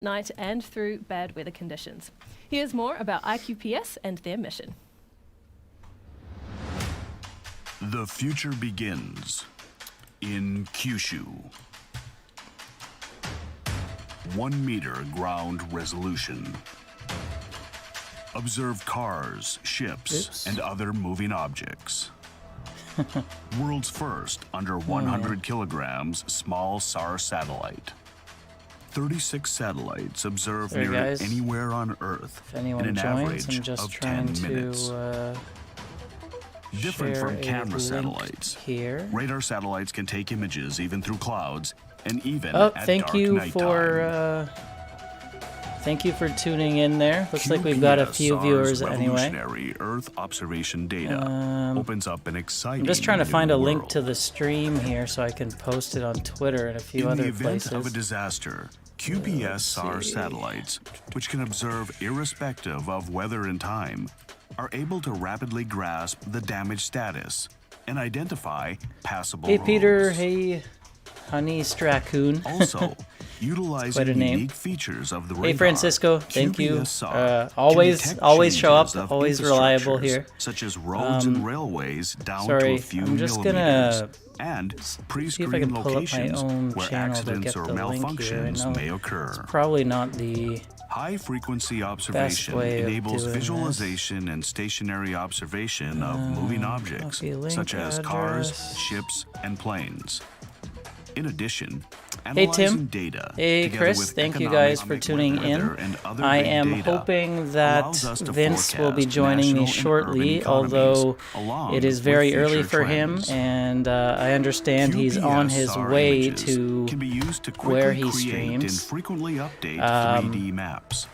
night and through bad weather conditions. Here's more about IQPS and their mission. The future begins in Kyushu. 1 meter ground resolution. Observe cars, ships, and other moving objects. World's first under 100 kilograms small SAR satellite. 36 satellites observed near anywhere on Earth if anyone in an joins, average I'm just of trying 10 minutes. Different share from camera link satellites, here. radar satellites can take images even through clouds and even Oh, at thank dark you nighttime. thank you for tuning in there. Looks like we've got a few viewers anyway. Revolutionary Earth observation data opens up an exciting I'm just trying to new find a world. link to the stream here so I can post it on Twitter and a few In other the event places. of a disaster, QPS SAR satellites, which can observe irrespective of weather and time, are able to rapidly grasp the damage status and identify passable Hey roads. Peter, hey Honey Straccoon. Also, utilizing unique features of the radar. Hey Francisco, thank you. QPS Always show up, of always reliable here. Such as roads and railways down sorry, to a few I'm just millimeters. gonna And see if I can pre-screen pull up my locations own where channel to accidents get or the link here. I malfunctions know may occur. it's probably not the High-frequency observation way of enables doing visualization and stationary observation of moving objects, such as cars, ships, and planes. In addition, hey analyzing Tim, data, hey Chris, thank you guys for tuning in. I am hoping that Vince will be joining me shortly, although it is very early for him, and I understand he's on his way to where he streams. Frequently update 3D maps.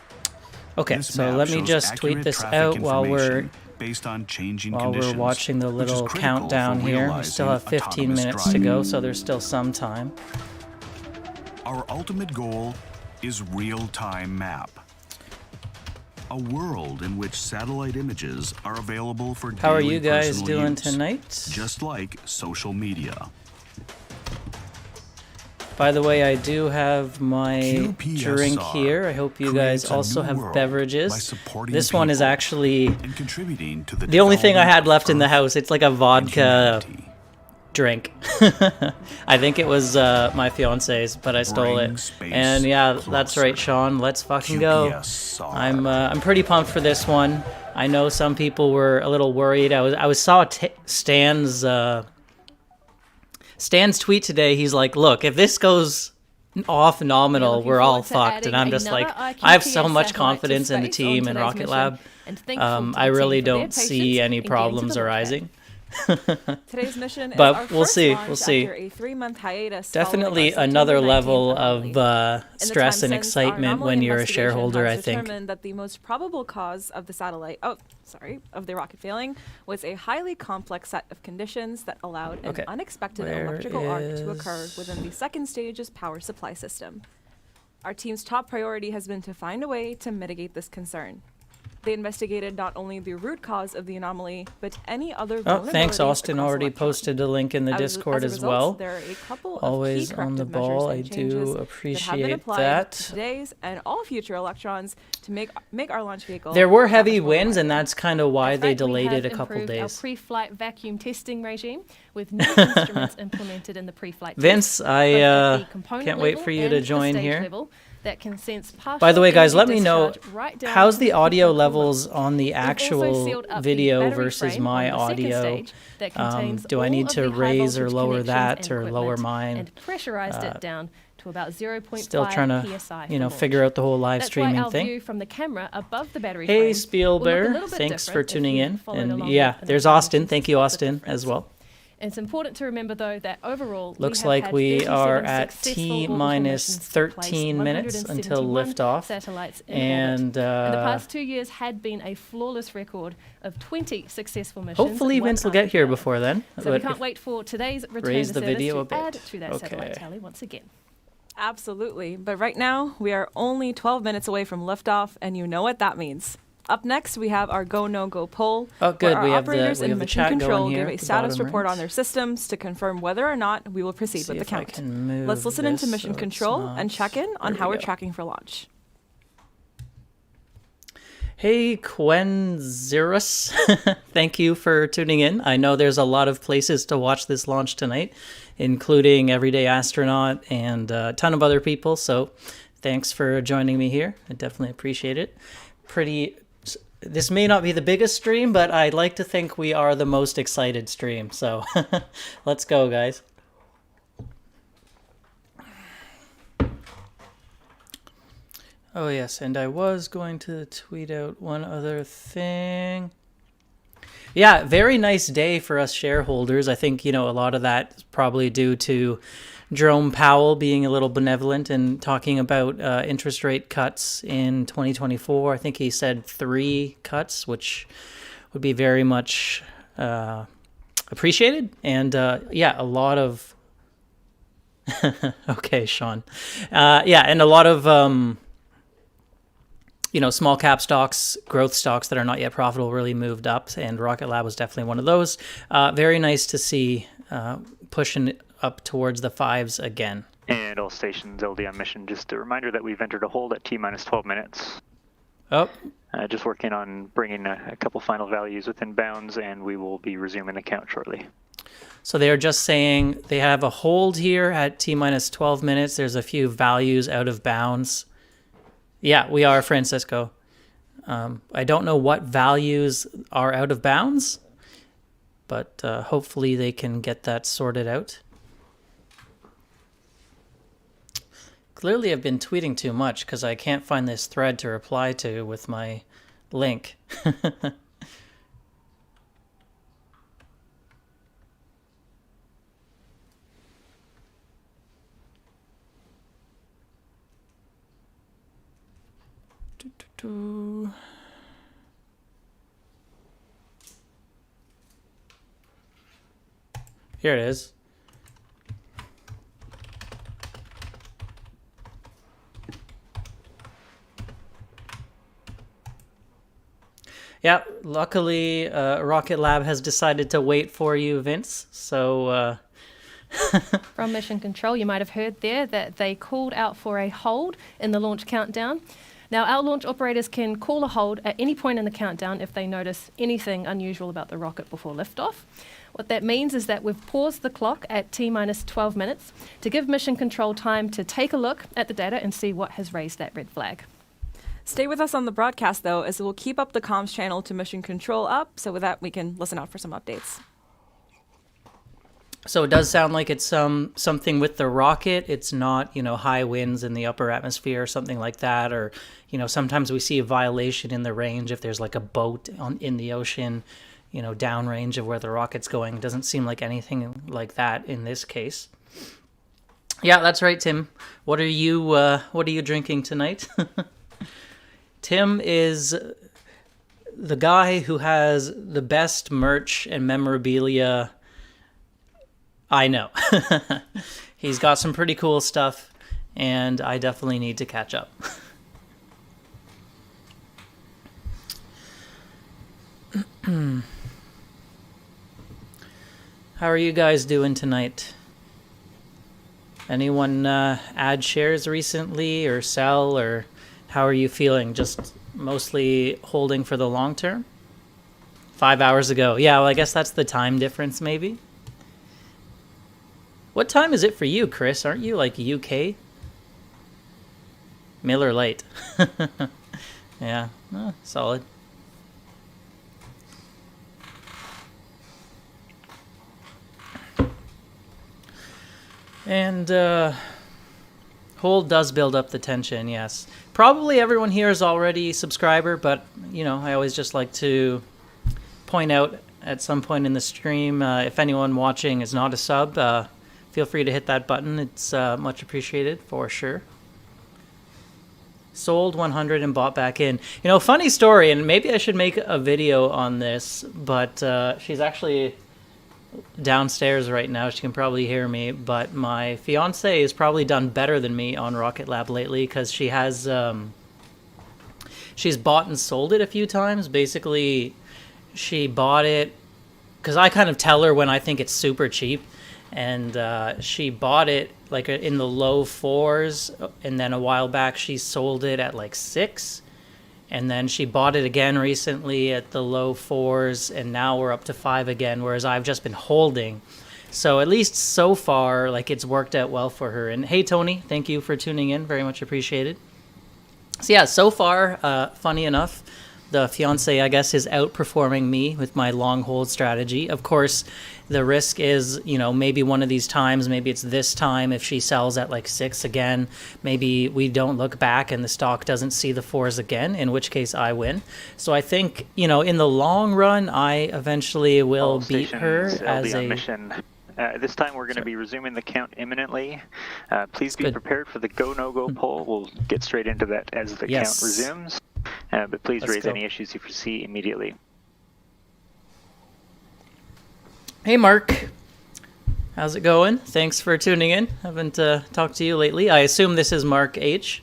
Okay, so let me just tweet this out while we're based on changing while conditions, we're watching the little countdown here. We still have 15 minutes to go, so there's still some time. Our ultimate goal is real-time map. A world in which satellite images are available for How are daily you guys personal doing use, tonight? just like social media. By the way, I do have my QPSR drink here. I hope you guys creates a also new have world by beverages. supporting This one is people actually and contributing to the only thing I had development left of in the Earth house. It's like a and vodka humanity. drink. I think it was my fiance's, but I stole Bring it. space And yeah, that's closer. right, Sean. Let's fucking go. QPSR. I'm pretty pumped for this one. I know some people were a little worried. I saw Stan's tweet today. He's like, "Look, if this goes off nominal, we're all fucked." And I'm just like, I have so much confidence in the team and Rocket Lab. I really don't see any problems arising. Today's mission is But our we'll first see. launch We'll see. after a 3-month hiatus. Definitely following our another September 19th level anomaly. of In the stress time and since, our excitement anomaly when you're a investigation shareholder, has I think. determined that the most probable cause of the of the rocket failing was a highly complex set of conditions that allowed an unexpected electrical arc to occur within the second stage's power supply system. Our team's top priority has been to find a way to mitigate this concern. They investigated not only the root cause of the anomaly, but any other vulnerabilities. Oh, thanks, Austin. across Already electronics. posted a link in the Discord as well. There are a couple Always of key on the corrective ball. I measures and changes do that have been appreciate applied that. to today's and all future Electrons to make our launch vehicle. There were that heavy much more winds, and reliable. that's kind of why In they fact, we delayed have it a couple improved our days. pre-flight vacuum testing regime with new instruments implemented in the pre-flight Vince, tests, I both at the component can't wait level for you and to the join stage here. level that can sense partial By the way, guys, let energy me know, discharge right down how's to the audio critical levels limits. on the We've also actual sealed up the video battery versus frame my on the second audio? stage that contains Do I all need of to the high raise or voltage lower connections that and or lower equipment mine? and pressurized it down to about 0.5 Still trying to, psi you know, for launch. figure out the whole live That's streaming why our thing. view from the camera above the battery Hey, frame will look a Spielberg, little bit thanks for different if tuning you in. followed And along yeah, with there's the Austin. Thank you, split Austin, difference. as well. And it's important to remember, though, that overall, Looks we have like had we 37 are at successful T orbital minus missions to place 13 minutes until 171 liftoff. satellites in And orbit. And the past 2 years had been a flawless record of 20 successful missions. hopefully one Vince will get after here the other. before then. So we But can't if- wait for today's return raise to the service video a to bit. add to that satellite Okay. tally once again. Absolutely. But right now, we are only 12 minutes away from liftoff, and you know what that means. Up next, we have our go no go poll. Oh, good. Where our We have the- operators we in have the mission chat control going here give a at the status bottom report right. on their systems to confirm whether or not we will proceed See with the if I count. can move Let's listen into this mission so it's control not- and check in on There how we we're go. tracking for launch. Hey, Quenzirus. Thank you for tuning in. I know there's a lot of places to watch this launch tonight, including Everyday Astronaut and a ton of other people. So thanks for joining me here. I definitely appreciate it. This may not be the biggest stream, but I'd like to think we are the most excited stream. So let's go, guys. Oh, yes, and I was going to tweet out one other thing. Yeah, very nice day for us shareholders. I think, a lot of that is probably due to Jerome Powell being a little benevolent and talking about interest rate cuts in 2024. I think he said 3 cuts, which would be very much appreciated. And, yeah, a lot of... okay, Sean. Yeah, and a lot of... small cap stocks, growth stocks that are not yet profitable really moved up, and Rocket Lab was definitely one of those. Very nice to see pushing up towards the 5s again. And all stations LD on mission. Just a reminder that we've entered a hold at T-minus 12 minutes. Oh. Just working on bringing a couple final values within bounds, and we will be resuming the count shortly. So they're just saying they have a hold here at T-minus 12 minutes. There's a few values out of bounds. Yeah, we are, Francisco. I don't know what values are out of bounds, but hopefully they can get that sorted out. Clearly I've been tweeting too much because I can't find this thread to reply to with my link. Here it is. Yeah, luckily Rocket Lab has decided to wait for you, Vince. So From Mission Control, you might have heard there that they called out for a hold in the launch countdown. Now, our launch operators can call a hold at any point in the countdown if they notice anything unusual about the rocket before liftoff. What that means is that we've paused the clock at T-minus 12 minutes to give Mission Control time to take a look at the data and see what has raised that red flag. Stay with us on the broadcast, though, as we'll keep up the comms channel to Mission Control up, so with that we can listen out for some updates. So it does sound like it's something with the rocket. It's not, high winds in the upper atmosphere or something like that. Or, sometimes we see a violation in the range if there's like a boat in the ocean, downrange of where the rocket's going. It doesn't seem like anything like that in this case. Yeah, that's right, Tim. What are you drinking tonight? Tim is the guy who has the best merch and memorabilia I know. He's got some pretty cool stuff, and I definitely need to catch up. How are you guys doing tonight? Anyone add shares recently or sell, or how are you feeling? Just mostly holding for the long term? 5 hours ago. Yeah, well, I guess that's the time difference maybe. What time is it for you, Chris? Aren't you like UK? Miller Lite. Yeah, solid. And hold does build up the tension, yes. Probably everyone here is already a subscriber, but, I always just like to point out at some point in the stream, if anyone watching is not a sub, feel free to hit that button. It's much appreciated for sure. Sold 100 and bought back in. Funny story, and maybe I should make a video on this, but she's actually downstairs right now. She can probably hear me, but my fiance has probably done better than me on Rocket Lab lately because she has she's bought and sold it a few times. Basically, she bought it because I kind of tell her when I think it's super cheap. And she bought it like in the low 4s, and then a while back she sold it at like 6, And then she bought it again recently at the low 4s, and now we're up to 5 again, whereas I've just been holding. So at least so far, like, it's worked out well for her. And hey, Tony, thank you for tuning in. Very much appreciated. So yeah, so far, funny enough, the fiance, I guess, is outperforming me with my long hold strategy. Of course, the risk is, you know, maybe one of these times, maybe it's this time, if she sells at like 6 again, maybe we don't look back and the stock doesn't see the 4s again, in which case I win. So I think, you know, in the long run, I eventually will beat her as a mission. This time we're going to be resuming the count imminently. Please be prepared for the go, no go poll. We'll get straight into that as the count resumes. But please raise any issues you foresee immediately. Hey, Mark. How's it going? Thanks for tuning in. Haven't talked to you lately. I assume this is Mark H.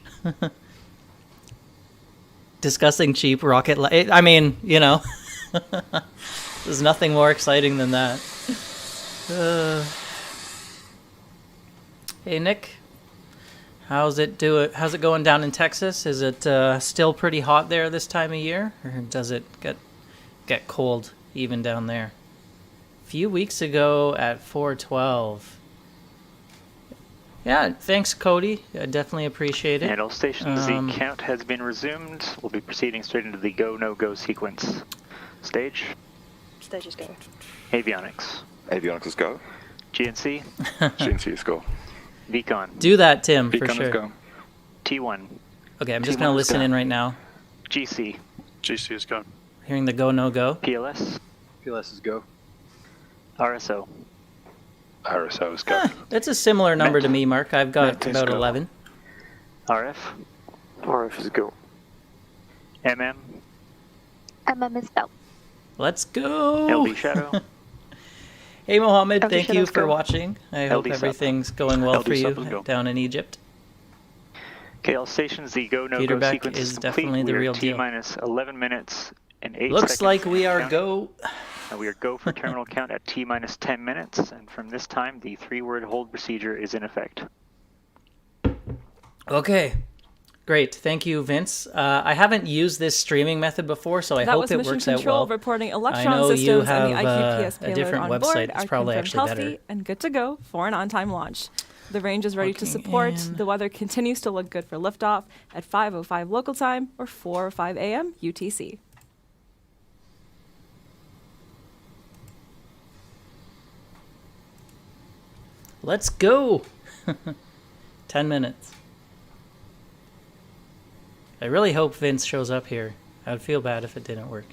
Discussing cheap rocket. I mean, you know, there's nothing more exciting than that. Hey, Nick. How's it going down in Texas? Is it still pretty hot there this time of year, or does it get cold even down there? A few weeks ago at 412. Yeah, thanks, Cody. I definitely appreciate it. And all stations, the count has been resumed. We'll be proceeding straight into the go, no go sequence. Stage. Stage is go. Avionics. Avionics is go. GNC. GNC is go. Vcon. Do that, Tim, Vcon for sure. Is go. T1. Okay, I'm just going to listen in right now. GC. GC is go. Hearing the go, no go. PLS. PLS is go. RSO. RSO is go. That's a similar number to me, Mark. I've got Met about go. 11. RF. RF is go. MM. MM is go. Let's go. LD Shadow. Hey, Mohammed, LD thank you Shadow's for go. watching. I hope LD everything's going well LD for you Sub is go. down in Egypt. Okay, all stations, the go, no Peter go Beck sequence is is complete. definitely the We are real deal. T-minus 11 minutes and 8 Looks seconds. like we are counting. go. And we are go for terminal count at T-minus 10 minutes. And from this time, the 3-word hold procedure is in effect. Okay. Great. Thank you, Vince. I haven't used this streaming method before, so I hope it works out well. Reporting I Electron know systems you and the have IQPS a payload different on website. board It's are probably confirmed actually healthy better. and good to go for an on-time launch. The range is ready to Looking support. in. The weather continues to look good for liftoff at 5:05 local time or 4:05 a.m. UTC. Let's go. 10 minutes. I really hope Vince shows up here. I would feel bad if it didn't work.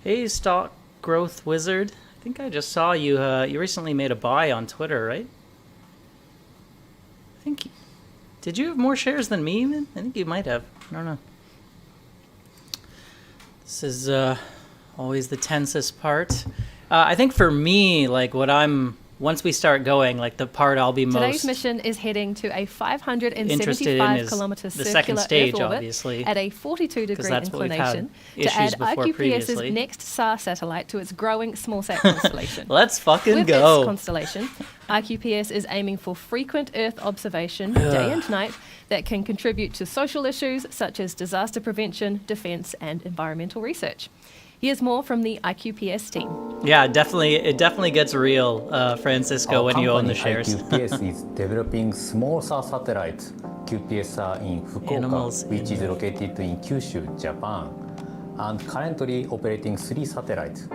Hey, Stock Growth Wizard. I think I just saw you. You recently made a buy on Twitter, right? I think. Did you have more shares than me, even? I think you might have. I don't know. This is always the tensest part. I think for me, like once we start going, like the part I'll be Today's most mission is heading to a interested in 575 is kilometer the circular second stage, Earth orbit obviously, at a 42 degree that's what we've had inclination to add issues before IQPS's previously. next SAR satellite to its growing smallsat constellation. Let's fucking With go. its constellation, IQPS is aiming for frequent Earth observation, day and night, that can contribute to social issues such as disaster prevention, defense, and environmental research. Here's more from the IQPS team. Yeah, definitely. It definitely gets real, Francisco, when you own the shares. IQPS is developing small SAR satellites, QPSR in Animals Fukuoka, which is in- located in Kyushu, Japan, and currently operating 3 satellites.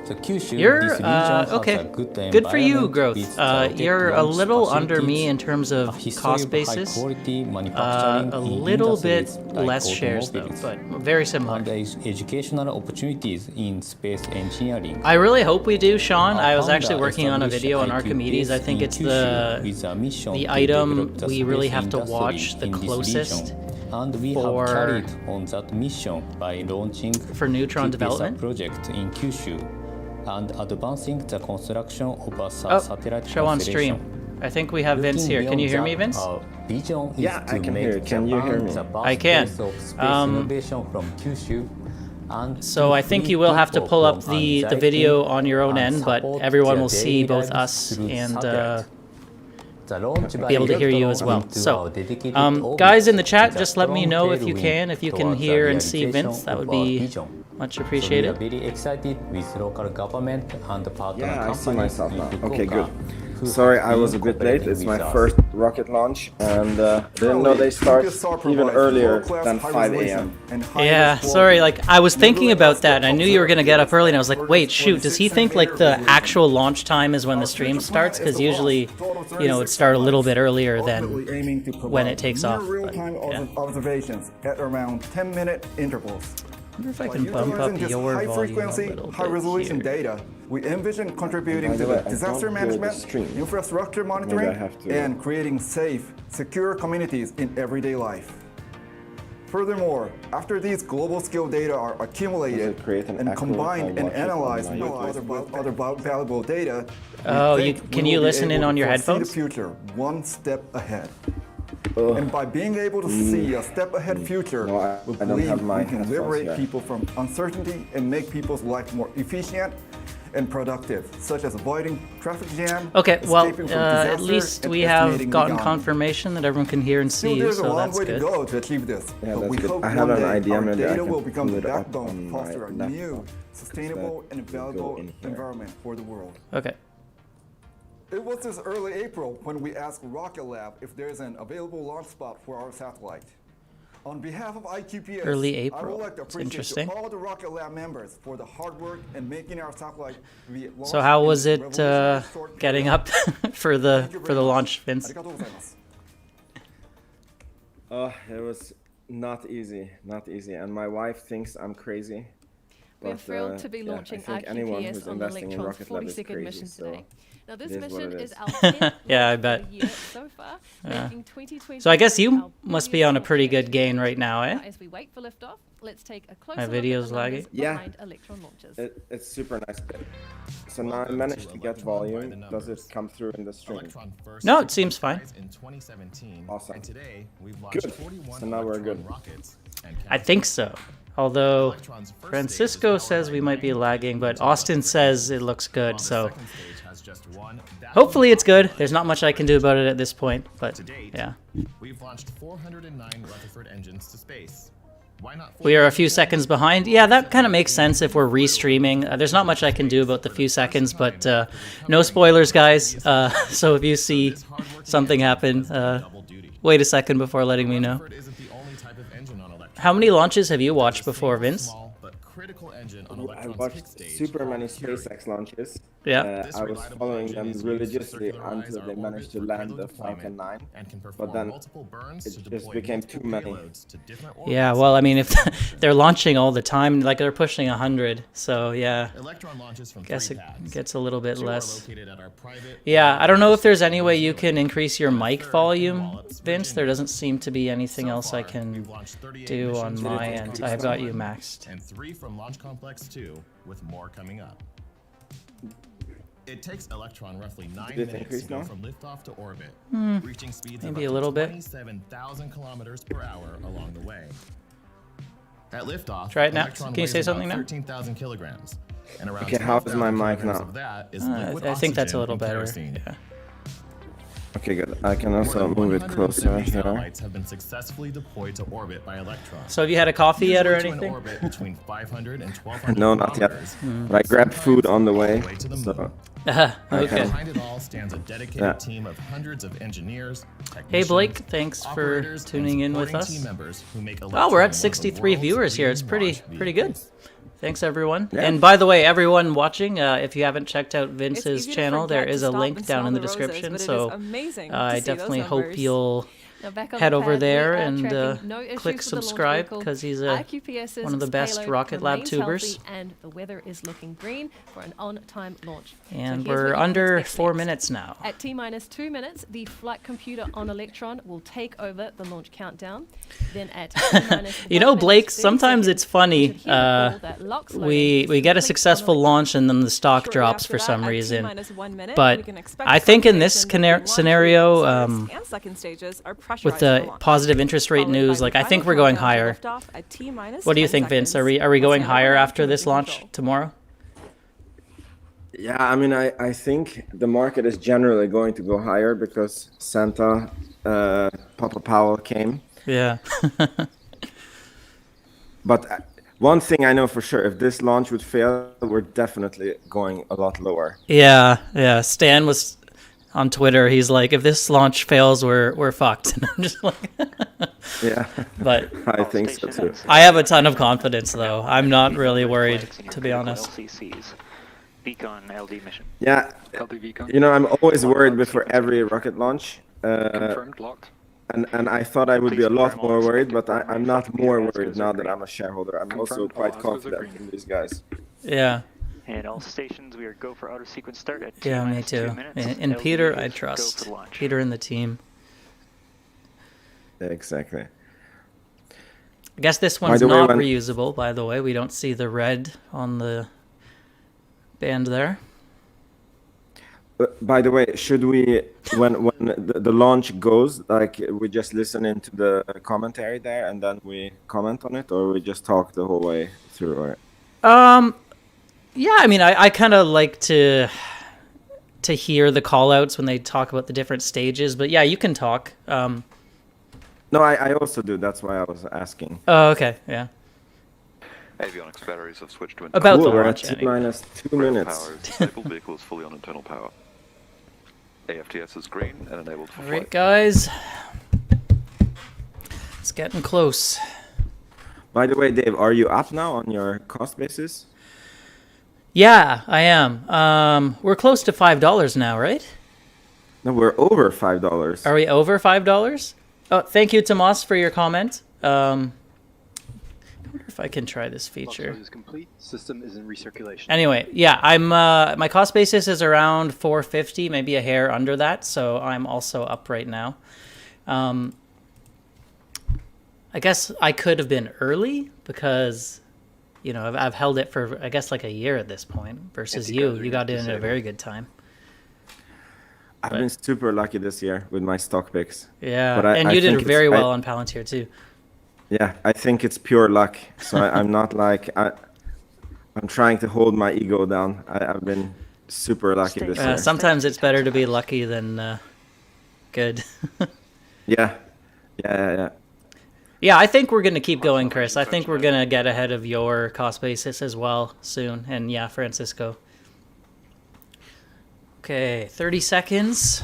So Kyushu, You're this region has okay. a good Good for you, environment Growth. with rocket You're a launch little under facilities, me in terms a of history cost of basis. high-quality manufacturing A in little bit industries like less shares though, automobiles, but very similar. and educational opportunities in space engineering. I really hope we do, Sean. I was Our actually founder working on a established video on IQPS Archimedes. I think in it's Kyushu with a mission the to item develop the we really space have to industry watch the in this closest region. And we for- have carried on that mission by launching for neutron QPSR development. project in Kyushu and advancing the construction of a SAR satellite Show on stream. constellation. I think we have Vince Looking here. Can you hear beyond me, that, Vince? our vision is Yeah, to I can make hear you. Can you Japan hear me? the I can. birthplace of space innovation from Kyushu So I think you will have to pull up the video on your own end, but everyone will see both us and be able to hear you as well. So, guys in the chat, just let me know if you can hear and see Vince. That would be much appreciated. Yeah, I see myself now. Okay, good. Sorry, I was a bit late. It's my first rocket launch, and didn't know they start even earlier than 5 a.m. Yeah, sorry, like, I was thinking about that, and I knew you were going to get up early, and I was like, wait, shoot, does he think, like, the actual launch time is when the stream starts? Because usually, you know, it starts a little bit earlier than when it takes off. But, yeah. Observations at around 10-minute intervals. I wonder if I can bump up your volume a little high-resolution bit here. data. We envision contributing to the disaster management, infrastructure monitoring, and creating safe, secure communities in everyday life. Furthermore, after these global scale data are accumulated and combined and analyzed with other valuable data, can you listen in on your headphones? See the future one step ahead. And by being able to see a step ahead future, we believe we can liberate people from uncertainty and make people's life more efficient and productive, such as avoiding traffic jam. Okay, well, at least we have gotten confirmation that everyone can hear and see you, so that's good. There's a long way to go to achieve this. Yeah, that's good. I have an idea, maybe I can will become pull the it up backbone on to my foster a new, sustainable, and valuable environment for the world. Okay. It was this early April when we asked Rocket Lab if there's an available launch spot for our satellite. On behalf of IQPS, early April. I would like to appreciate all the Rocket Lab members for the hard work and making our satellite be launched. So how was it getting up for the launch, Vince? It was not easy, and my wife thinks I'm crazy. We're thrilled to be launching IQPS on the Electron's 40-second mission today. Now this mission is our 10th yeah, I bet. So far, making 2020. So I guess you must be on a pretty good gain right now, eh? As we wait for liftoff, let's take a closer My video's lagging. Yeah, Electron launches. It's super nice. So now I managed to get volume. Does it come through in the stream? No, it seems fine. Awesome. Good. So now we're good. I think so. Although Francisco says we might be lagging, but Austin says it looks good, so hopefully it's good. There's not much I can do about it at this point, but yeah. We've launched 409 Rutherford engines to space. Why not? We are a few seconds behind. Yeah, that kind of makes sense if we're restreaming. There's not much I can do about the few seconds, but no spoilers, guys. So if you see something happen, wait a second before letting me know. How many launches have you watched before, Vince? I watched super many SpaceX launches. Yeah. I was following them religiously until they managed to land the Falcon 9, but then it just became too many. Yeah, well, I mean, if they're launching all the time, like they're pushing 100, so yeah, I guess it gets a little bit less. Yeah, I don't know if there's any way you can increase your mic volume, Vince. There doesn't seem to be anything else I can do on my end. I've got you maxed. And 3 from Launch Complex 2, with more coming up. It takes Electron roughly 9 minutes to go from liftoff to orbit, reaching speeds maybe of a little bit. 27,000 kilometers per hour along the way. At liftoff, try it now. Can you say something now? 13,000 kilograms. And around okay, how is my mic now? I think that's a little better. Yeah. Okay, good. I can also move it closer here. Satellites have been successfully deployed to orbit by Electron. So have you had a coffee yet or anything? Between 500 and 1200 no, not yet. But I grabbed food on the way. So okay. Behind it all stands a dedicated team of hundreds of engineers. Hey Blake, thanks for tuning in with us. Oh, we're at 63 viewers here. It's pretty good. Thanks, everyone. Yeah. And by the way, everyone watching, if you haven't checked out Vince's channel, there is a link down in the description. So I definitely hope you'll head over there and click subscribe, because he's one of the best Rocket Lab tubers. And the weather is looking green for an on-time launch. And so we're under 4 minutes now. At T-minus 2 minutes, the flight computer on Electron will take over the launch countdown. Then at T-minus you know, Blake, sometimes it's funny. We get a successful launch and then the stock drops for some reason. But I think in this scenario, depressurize with the positive interest rate news, like I think we're going higher. What do you think, Vince? Are we going higher after this launch tomorrow? Yeah, I mean, I think the market is generally going to go higher because Santa, Papa Powell came. Yeah. But one thing I know for sure, if this launch would fail, we're definitely going a lot lower. Yeah. Stan was on Twitter. He's like, if this launch fails, we're fucked. And I'm just like, yeah. But I think so too. I have a ton of confidence, though. I'm not really worried, to be honest. Beacon LD mission. Yeah. You know, I'm always worried before every rocket launch. Confirmed, locked. And I thought I would be a lot more worried, but I'm not more worried now that I'm a shareholder. I'm also quite confident in these guys. Yeah. And all stations, we are go for auto sequence start at yeah, me too. And Peter, I trust. Peter and the team. Exactly. I guess this one's not reusable, by the way. We don't see the red on the band there. By the way, should we, when the launch goes, like we just listen into the commentary there and then we comment on it, or we just talk the whole way through? Or? Yeah, I mean, I kind of like to hear the call-outs when they talk about the different stages, but yeah, you can talk. No, I also do. That's why I was asking. Oh, okay, yeah. Avionics batteries have switched to about cool, the we're launch. at T-minus 2 minutes. Power is disabled. Vehicle is fully on internal power. AFTS is green and enabled for All right, flight. guys. It's getting close. By the way, Dave, are you up now on your cost basis? Yeah, I am. We're close to $5 now, right? No, we're over $5. Are we over $5? Oh, thank you, Tomas, for your comment. I wonder if I can try this feature. Is complete. System is in recirculation. Anyway, yeah, I'm my cost basis is around 450, maybe a hair under that, so I'm also up right now. I guess I could have been early because, you know, I've held it for I guess like a year at this point. Versus you got in at a very good time. I've been super lucky this year with my stock picks. Yeah, but and you did very well on Palantir too. Yeah, I think it's pure luck. So I'm not like I'm trying to hold my ego down. I've been super lucky this year. Sometimes it's better to be lucky than good. Yeah. Yeah, I think we're going to keep going, Chris. I think we're going to get ahead of your cost basis as well soon. And yeah, Francisco. Okay, 30 seconds.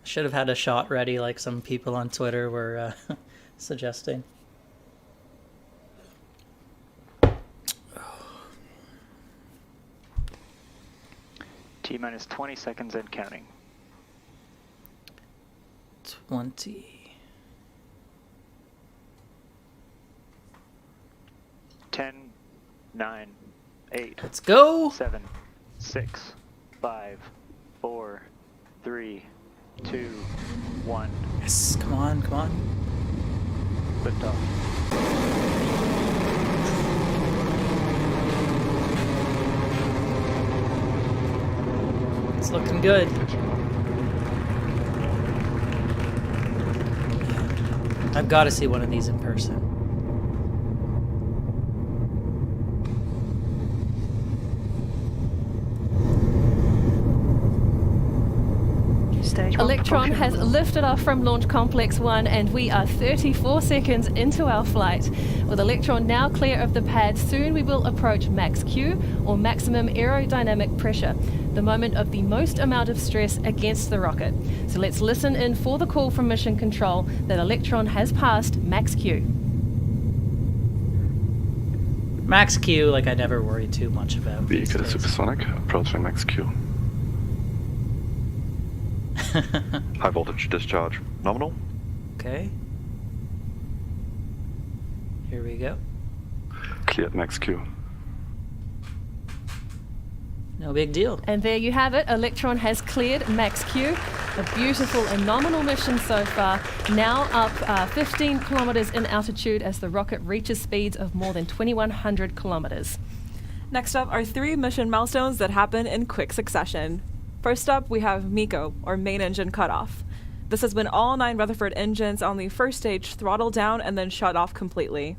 Should have had a shot ready like some people on Twitter were suggesting. T-minus 20 seconds and counting. 20. 10, 9, 8. Let's go. 7, 6, 5, 4, 3, 2, 1. Yes, come on. Lift off. It's looking good. I've got to see one of these in person. Electron has lifted off from Launch Complex 1 and we are 34 seconds into our flight. With Electron now clear of the pad, soon we will approach max Q, or maximum aerodynamic pressure, the moment of the most amount of stress against the rocket. So let's listen in for the call from Mission Control that Electron has passed max Q. Max Q, like I never worry too much about. Vehicle is supersonic, approaching max Q. High voltage discharge nominal. Okay. Here we go. Cleared max Q. No big deal. And there you have it. Electron has cleared max Q. A beautiful and nominal mission so far. Now up 15 kilometers in altitude as the rocket reaches speeds of more than 2,100 kilometers. Next up are 3 mission milestones that happen in quick succession. First up, we have MECO, or main engine cutoff. This has when all 9 Rutherford engines on the first stage throttle down and then shut off completely.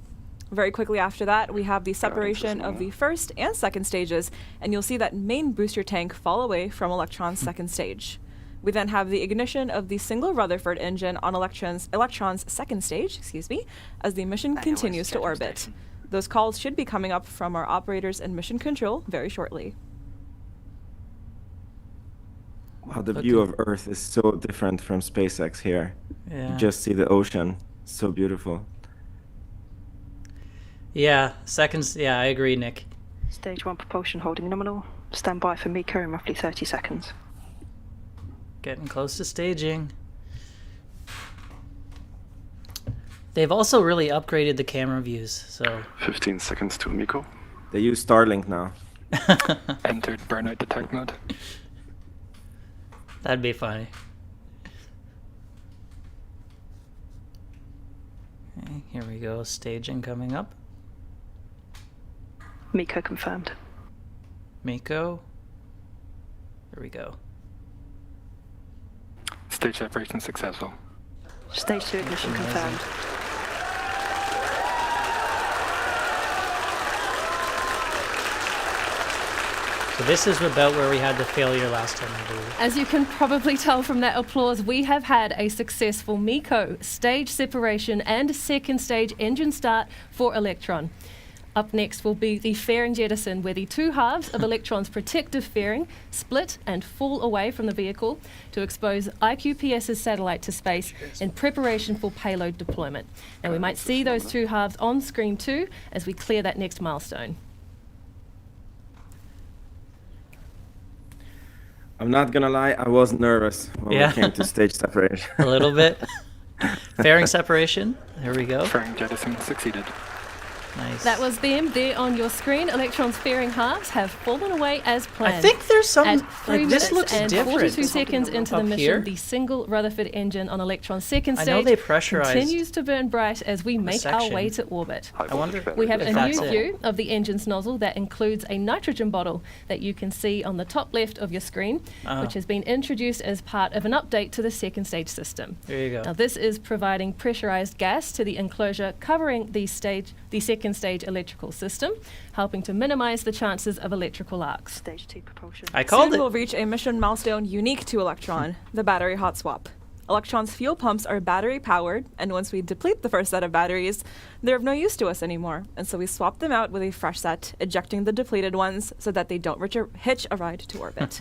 Very quickly after that, we have the separation of the first and second stages, and you'll see that main booster tank fall away from Electron's second stage. We then have the ignition of the single Rutherford engine on Electron's second stage, as the mission continues to orbit. Those calls should be coming up from our operators in mission control very shortly. Wow, the view of Earth is so different from SpaceX here. Yeah. You just see the ocean. So beautiful. Yeah, I agree, Nick. Stage 1 propulsion holding nominal. Stand by for MECO in roughly 30 seconds. Getting close to staging. They've also really upgraded the camera views, so... 15 seconds to MECO. They use Starlink now. Entered burnout detect mode. That'd be funny. Okay, here we go, staging coming up. MECO confirmed. MECO. Here we go. Stage separation successful. Stage 2 ignition confirmed. So this is about where we had the failure last time, I believe. As you can probably tell from that applause, we have had a successful MECO, stage separation and second stage engine start for Electron. Up next will be the fairing jettison, where the 2 halves of Electron's protective fairing split and fall away from the vehicle to expose IQPS's satellite to space in preparation for payload deployment. And we might see those 2 halves on screen too as we clear that next milestone. I'm not gonna lie, I was nervous when we came to stage separation. A little bit. Fairing separation. There we go. Fairing jettison succeeded. Nice. That was them there on your screen. Electron's fairing halves have fallen away as planned. I think there's some, At 3 this looks minutes and different. 42 seconds into the mission, here. the single Rutherford engine on Electron's second I stage know they pressurized continues to burn bright as we make our way to orbit. I wonder We have if a that's new it. view of the engine's nozzle that includes a nitrogen bottle that you can see on the top left of your screen, which has been introduced as part of an update to the second stage system. There you go. Now this is providing pressurized gas to the enclosure covering the second stage electrical system, helping to minimize the chances of electrical arcs. Stage 2 propulsion. I called Soon it. we'll reach a mission milestone unique to Electron, the battery hot swap. Electron's fuel pumps are battery powered, and once we deplete the first set of batteries, they're of no use to us anymore, and so we swap them out with a fresh set, ejecting the depleted ones so that they don't hitch a ride to orbit.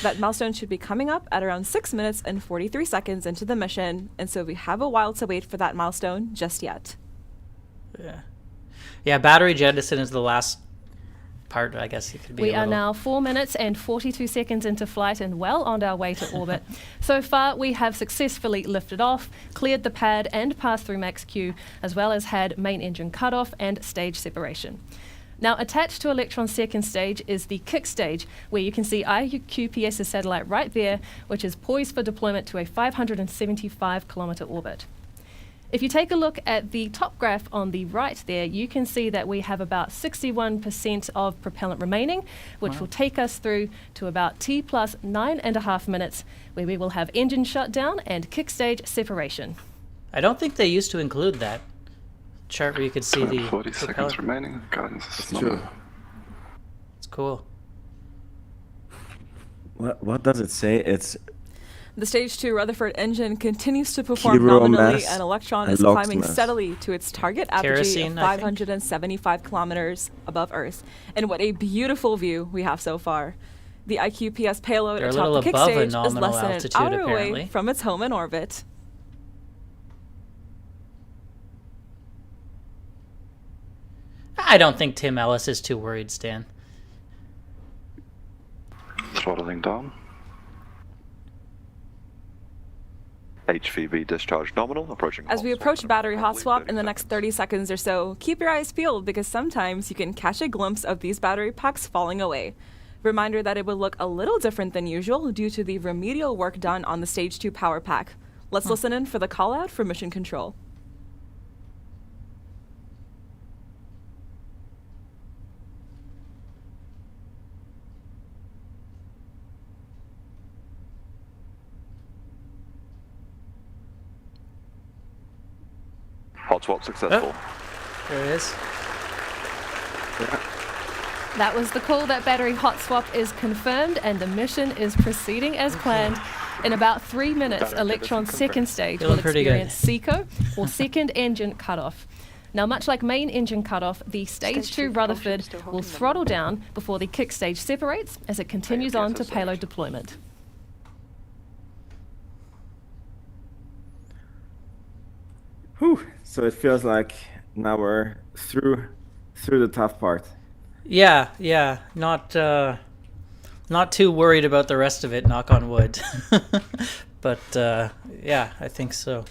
That milestone should be coming up at around 6 minutes and 43 seconds into the mission, and so we have a while to wait for that milestone just yet. Yeah, battery jettison is the last part, I guess it could be. We are now 4 minutes and 42 seconds into flight and well on our way to orbit. So far, we have successfully lifted off, cleared the pad and passed through max Q, as well as had main engine cutoff and stage separation. Now, attached to Electron's second stage is the kick stage, where you can see IQPS's satellite right there, which is poised for deployment to a 575-kilometer orbit. If you take a look at the top graph on the right there, you can see that we have about 61% of propellant remaining, which will take us through to about T plus 9.5 minutes, where we will have engine shutdown and kick stage separation. I don't think they used to include that chart where you could see the 40 seconds remaining. Guidance is true. It's cool. What does it say? It's The Stage 2 Rutherford engine continues to perform nominally, and Electron is climbing steadily to its target apogee of 575 kilometers above Earth. And what a beautiful view we have so far. The IQPS payload atop the kick stage is less than an hour away from its home in orbit. I don't think Tim Ellis is too worried, Stan. Throttling down. HVB discharge nominal, approaching. As we approach battery hot swap in the next 30 seconds or so, keep your eyes peeled because sometimes you can catch a glimpse of these battery packs falling away. Reminder that it would look a little different than usual due to the remedial work done on the Stage 2 power pack. Let's listen in for the call out for mission control. Hot swap successful. Oh, there it is. Yeah. That was the call. That battery hot swap is confirmed and the mission is proceeding as planned. In about 3 minutes, Electron's second stage will experience SECO, or second engine cutoff. Now, much like main engine cutoff, the Stage 2 Rutherford will throttle down before the kick stage separates as it continues on to payload deployment. Whew. So it feels like now we're through the tough part. Yeah. Not too worried about the rest of it, knock on wood. But yeah, I think so.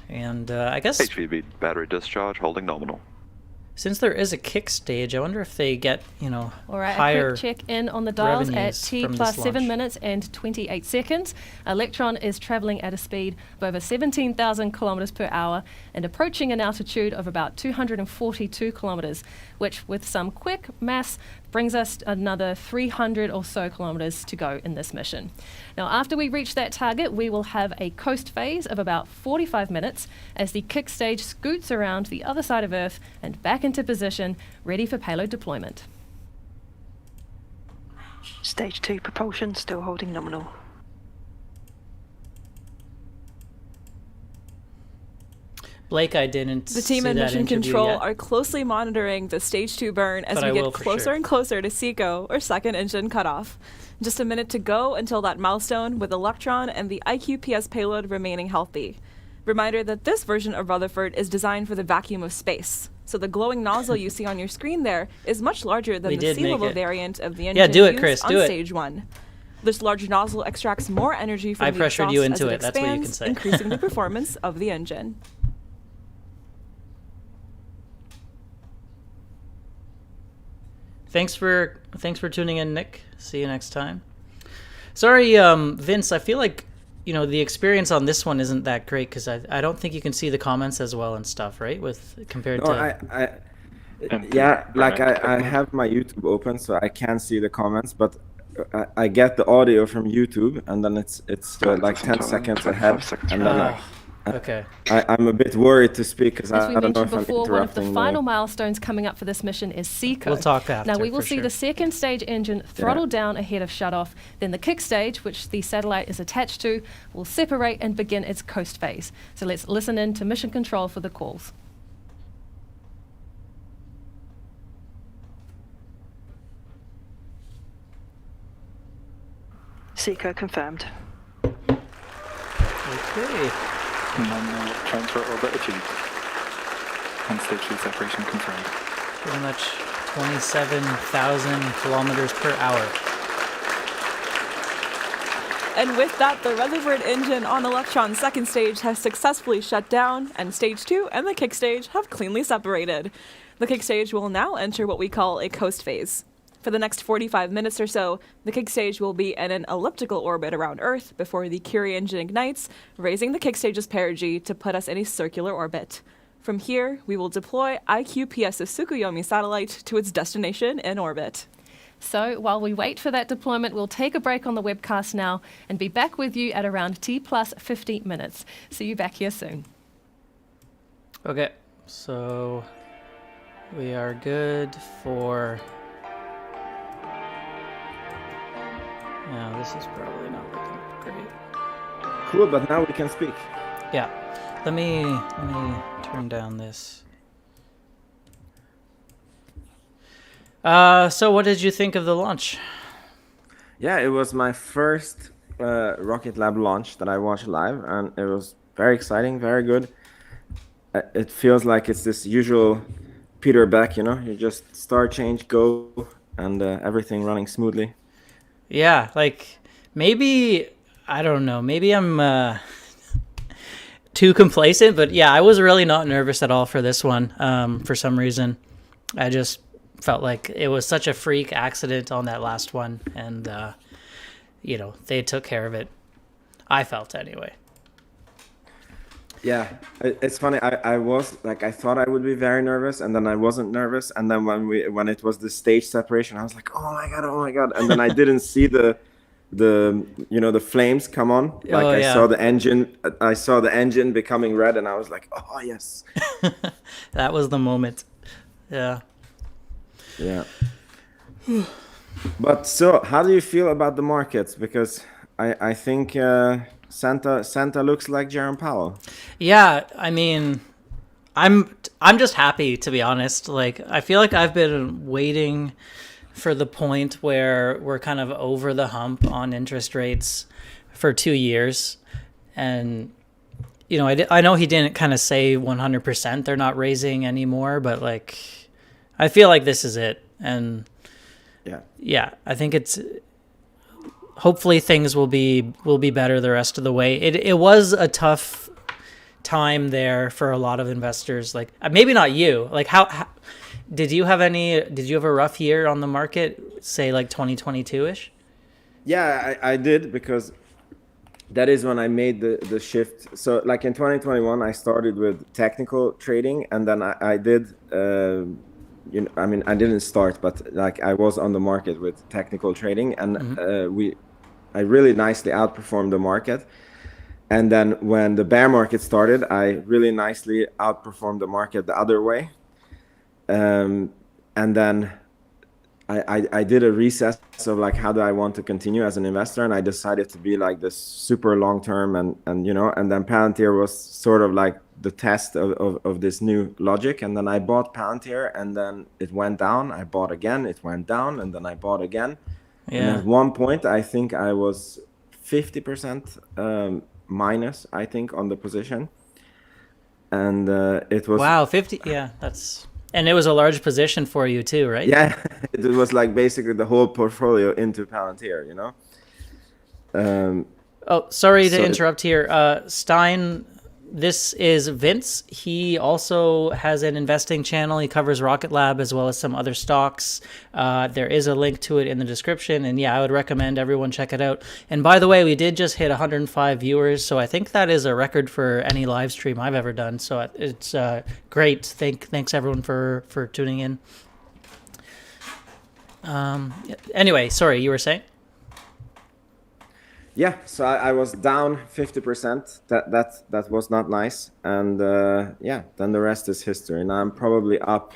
And I guess HVB battery discharge holding nominal. Since there is a kick stage, I wonder if they get, All right, higher a quick check in on the dials at T plus 7 minutes and 28 seconds. Electron is traveling at a speed of over 17,000 kilometers per hour and approaching an altitude of about 242 kilometers, which with some quick maths brings us another 300 or so kilometers to go in this mission. Now, after we reach that target, we will have a coast phase of about 45 minutes as the kick stage scoots around the other side of Earth and back into position, ready for payload deployment. Stage 2 propulsion still holding nominal. Blake, I didn't The team in Mission Control are closely monitoring the Stage 2 burn as we get closer and closer to SECO, or second engine cutoff. Just a minute to go until that milestone, with Electron and the IQPS payload remaining healthy. Reminder that this version of Rutherford is designed for the vacuum of space. So the glowing nozzle you see on your screen there is much larger than the sea level variant of the engine used on Stage 1. This large nozzle extracts more energy from the exhaust as it expands, increasing the performance of the engine. Thanks for tuning in, Nick. See you next time. Sorry, Vince, I feel like, the experience on this one isn't that great because I don't think you can see the comments as well and stuff, right? Compared to... I have my YouTube open, so I can see the comments, but I get the audio from YouTube, and then it's like 10 seconds ahead, and then okay. I'm a bit worried to speak because I don't know if I'm before, one of the interrupting. final milestones coming up for this mission is SECO. We'll talk after. Now we will see the second stage engine throttle down ahead of shutoff. Then the kick stage, which the satellite is attached to, will separate and begin its coast phase. So let's listen in to Mission Control for the calls. SECO confirmed. Okay. Nominal transfer orbit achieved. And stage 2 separation confirmed. Pretty much 27,000 kilometers per hour. And with that, the Rutherford engine on Electron's second stage has successfully shut down, and Stage 2 and the kick stage have cleanly separated. The kick stage will now enter what we call a coast phase. For the next 45 minutes or so, the kick stage will be in an elliptical orbit around Earth before the Curie engine ignites, raising the kick stage's perigee to put us in a circular orbit. From here, we will deploy IQPS's Tsukuyomi satellite to its destination in orbit. So while we wait for that deployment, we'll take a break on the webcast now and be back with you at around T plus 50 minutes. See you back here soon. Okay, so we are good for... Now this is probably not looking great. Cool, but now we can speak. Yeah, let me turn down this. So what did you think of the launch? Yeah, it was my first Rocket Lab launch that I watched live, and it was very exciting, very good. It feels like it's this usual Peter Beck, you just start, change, go, and everything running smoothly. Yeah, like maybe, I don't know, maybe I'm too complacent, but yeah, I was really not nervous at all for this one. For some reason, I just felt like it was such a freak accident on that last one, and they took care of it. I felt anyway. Yeah, it's funny. I was like, I thought I would be very nervous, and then I wasn't nervous, and then when it was the stage separation, I was like, oh my god, and then I didn't see the the flames come on. Like I saw the engine becoming red, and I was like, oh yes. That was the moment. Yeah. Yeah. But so, how do you feel about the markets? Because I think Santa looks like Jerome Powell. Yeah, I mean, I'm just happy, to be honest. Like, I feel like I've been waiting for the point where we're kind of over the hump on interest rates for 2 years, and I know he didn't kind of say 100% they're not raising anymore, but like, I feel like this is it, and yeah, I think it's. Hopefully things will be better the rest of the way. It was a tough time there for a lot of investors. Like maybe not you. Like how did you have a rough year on the market, say like 2022-ish? Yeah, I did, because that is when I made the shift. So like in 2021, I started with technical trading, and then I did I didn't start, but like I was on the market with technical trading, and I really nicely outperformed the market. And then when the bear market started, I really nicely outperformed the market the other way. And then I did a recess of like, how do I want to continue as an investor? And I decided to be like this super long term, and then Palantir was sort of like the test of this new logic. And then I bought Palantir, and then it went down. I bought again, it went down, and then I bought again. Yeah. And at one point, I think I was 50% minus, I think, on the position. And it was... Wow, 50, yeah, that's... And it was a large position for you too, right? Yeah, it was like basically the whole portfolio into Palantir, Oh, sorry to interrupt here. Stein, this is Vince. He also has an investing channel. He covers Rocket Lab as well as some other stocks. There is a link to it in the description. And yeah, I would recommend everyone check it out. And by the way, we did just hit 105 viewers. So I think that is a record for any live stream I've ever done. So it's great. Thanks everyone for tuning in. Anyway, sorry, you were saying? Yeah, so I was down 50%. That was not nice, and yeah, then the rest is history. Now I'm probably up.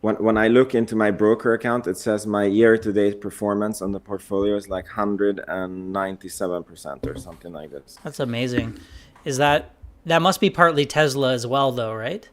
When I look into my broker account, it says my year-to-date performance on the portfolio is like 197% or something like this. That's amazing. Is that must be partly Tesla as well, though, right?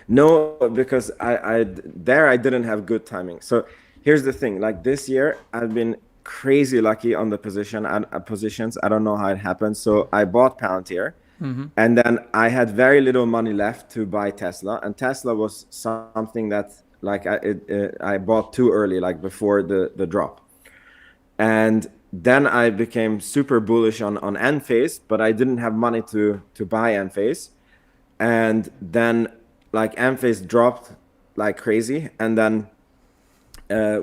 No, because I didn't have good timing. So here's the thing: like this year, I've been crazy lucky on the positions. I don't know how it happened. So I bought Palantir, and then I had very little money left to buy Tesla, and Tesla was something that like I bought too early, like before the drop. And then I became super bullish on Enphase, but I didn't have money to buy Enphase. And then like Enphase dropped like crazy, and then I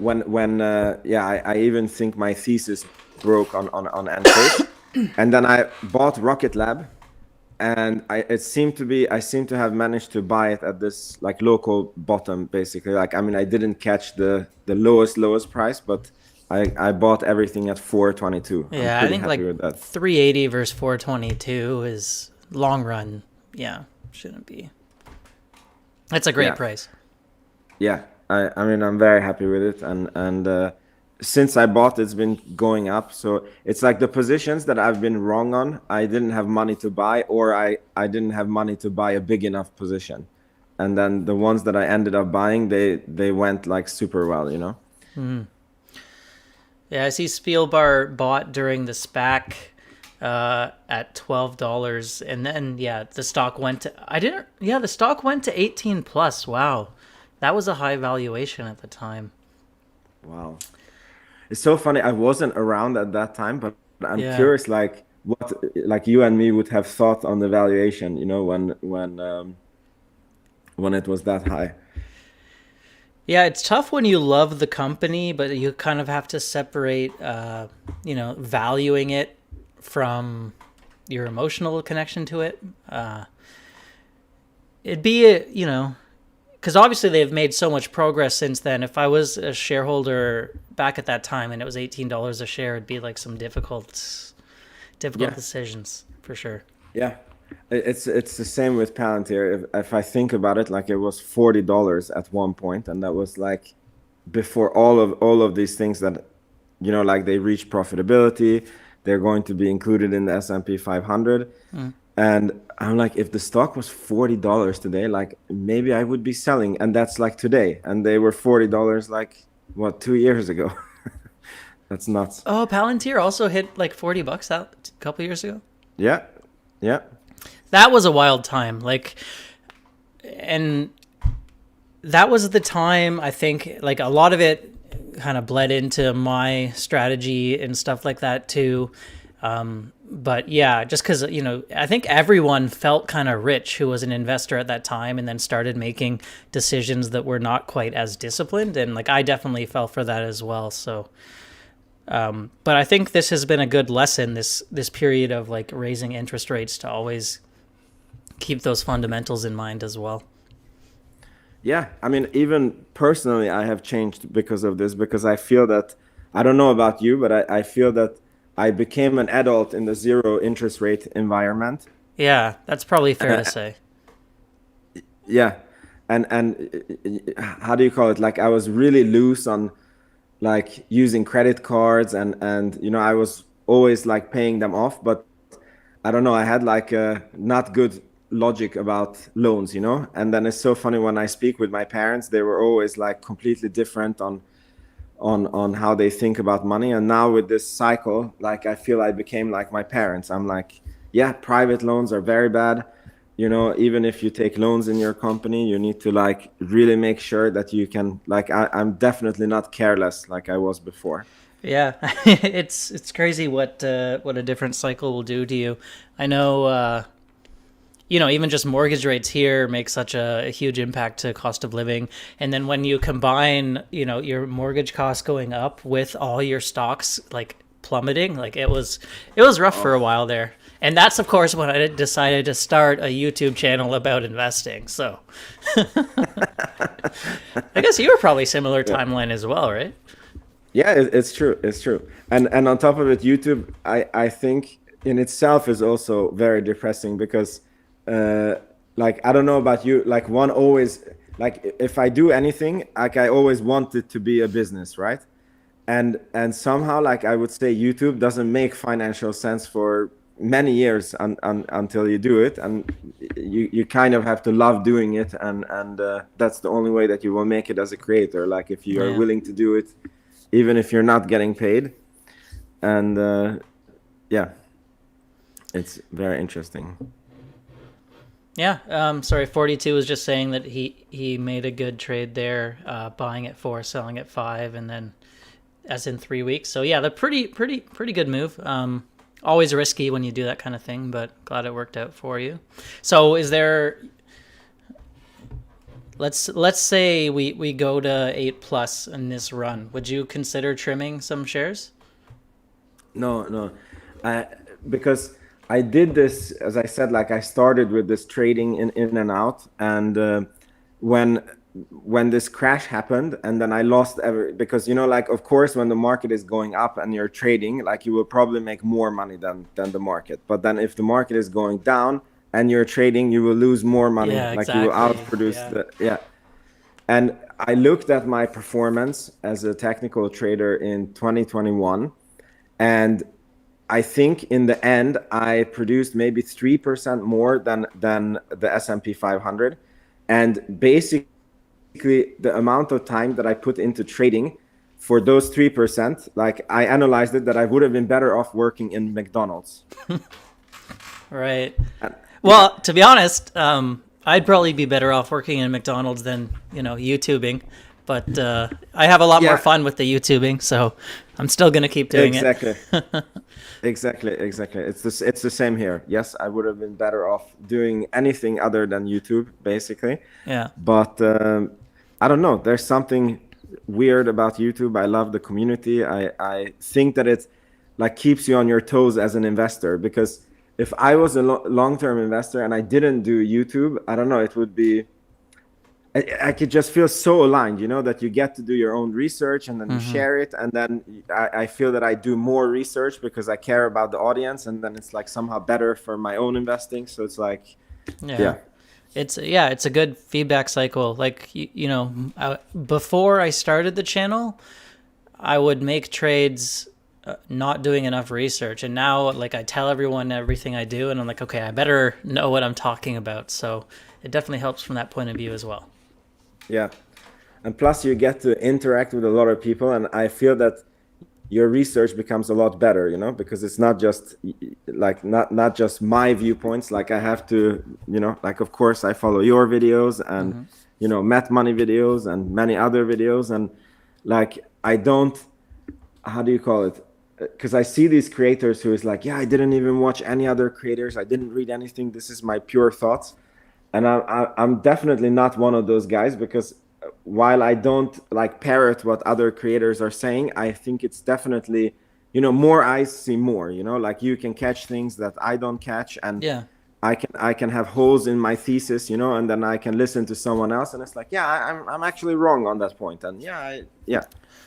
even think my thesis broke on Enphase. And then I bought Rocket Lab, and I seem to have managed to buy it at this like local bottom, basically. Like, I mean, I didn't catch the lowest price, but I bought everything at 422. Yeah, I think like 380 versus 422 is long run. Yeah, shouldn't be. That's a great price. Yeah. I mean, I'm very happy with it, and since I bought, it's been going up. So it's like the positions that I've been wrong on, I didn't have money to buy, or I didn't have money to buy a big enough position, and then the ones that I ended up buying, they went like super well, Mm-hmm. Yeah, I see Spielbar bought during the SPAC at $12, and then the stock went to the stock went to 18 plus. Wow. That was a high valuation at the time. Wow. It's so funny. I wasn't around at that time, but I'm curious, like what like you and me would have thought on the valuation, when it was that high. Yeah, it's tough when you love the company, but you kind of have to separate, valuing it from your emotional connection to it. It'd be because obviously they've made so much progress since then. If I was a shareholder back at that time and it was $18 a share, it'd be like some difficult decisions for sure. Yeah, it's the same with Palantir. If I think about it, like it was $40 at one point, and that was like before all of these things that, you know, like they reach profitability, they're going to be included in the S&P 500. And I'm like, if the stock was $40 today, like maybe I would be selling, and that's like today, and they were $40 like what, 2 years ago. That's nuts. Oh, Palantir also hit like $40 out a couple years ago. Yeah. That was a wild time. Like, and that was the time, I think, like a lot of it kind of bled into my strategy and stuff like that too. But yeah, just because, you know, I think everyone felt kind of rich who was an investor at that time and then started making decisions that were not quite as disciplined. And like, I definitely fell for that as well. So, but I think this has been a good lesson, this period of like raising interest rates, to always keep those fundamentals in mind as well. Yeah, I mean, even personally, I have changed because of this, because I feel that, I don't know about you, but I feel that I became an adult in the zero interest rate environment. Yeah, that's probably fair to say. Yeah, and how do you call it? Like I was really loose on like using credit cards, and you know, I was always like paying them off, but I don't know, I had like a not good logic about loans, you know. And then it's so funny when I speak with my parents, they were always like completely different on how they think about money. And now with this cycle, like I feel I became like my parents. I'm like, yeah, private loans are very bad, you know. Even if you take loans in your company, you need to like really make sure that you can, like I'm definitely not careless like I was before. Yeah, it's crazy what a different cycle will do to you. I know, you know, even just mortgage rates here make such a huge impact to cost of living. And then when you combine, you know, your mortgage costs going up with all your stocks like plummeting, like it was rough for a while there. And that's, of course, when I decided to start a YouTube channel about investing. So I guess you were probably similar timeline as well, right? Yeah, it's true. It's true. And on top of it, YouTube, I think in itself is also very depressing, because like, I don't know about you, like one always, like if I do anything, like I always want it to be a business, right? And somehow, like I would say, YouTube doesn't make financial sense for many years until you do it, and you kind of have to love doing it, and that's the only way that you will make it as a creator. Like if you are willing to do it, even if you're not getting paid. And yeah, it's very interesting. Yeah, sorry, 42 was just saying that he made a good trade there, buying at 4, selling at 5, and then as in 3 weeks. So yeah, the pretty good move. Always risky when you do that kind of thing, but glad it worked out for you. So is there, let's say we go to 8+ in this run. Would you consider trimming some shares? No, because I did this, as I said, like I started with this trading in and out, and when this crash happened, and then I lost because, you know, like of course when the market is going up and you're trading, like you will probably make more money than the market. But then if the market is going down and you're trading, you will lose more money. Yeah, like exactly. You will outproduce And I looked at my performance as a technical trader in 2021, and I think in the end I produced maybe 3% more than the S&P 500. And basically the amount of time that I put into trading for those 3%, like I analyzed it, that I would have been better off working in McDonald's. Right. Well, to be honest, I'd probably be better off working in McDonald's than, you know, YouTubing. But I have a lot more fun with the YouTubing, so I'm still going to keep doing it. Exactly. It's the same here. Yes, I would have been better off doing anything other than YouTube, basically. Yeah. But I don't know. There's something weird about YouTube. I love the community. I think that it like keeps you on your toes as an investor, because if I was a long-term investor and I didn't do YouTube, I don't know, I could just feel so aligned, you know, that you get to do your own research and then you share it. And then I feel that I do more research because I care about the audience. And then it's like somehow better for my own investing. So it's like, yeah. It's a good feedback cycle. Like, you know, before I started the channel, I would make trades not doing enough research. And now, like, I tell everyone everything I do. And I'm like, okay, I better know what I'm talking about. So it definitely helps from that point of view as well. Yeah. And plus you get to interact with a lot of people. And I feel that your research becomes a lot better, you know, because it's not just like, not just my viewpoints. Like I have to, you know, like, of course I follow your videos and, you know, Matt Money videos and many other videos. And like, I don't, how do you call it? Because I see these creators who is like, yeah, I didn't even watch any other creators. I didn't read anything. This is my pure thoughts. And I'm definitely not one of those guys, because while I don't like parrot what other creators are saying, I think it's definitely, you know, more eyes see more, you know, like you can catch things that I don't catch. And I can have holes in my thesis, you know, and then I can listen to someone else and it's like, yeah, I'm actually wrong on that point. And yeah.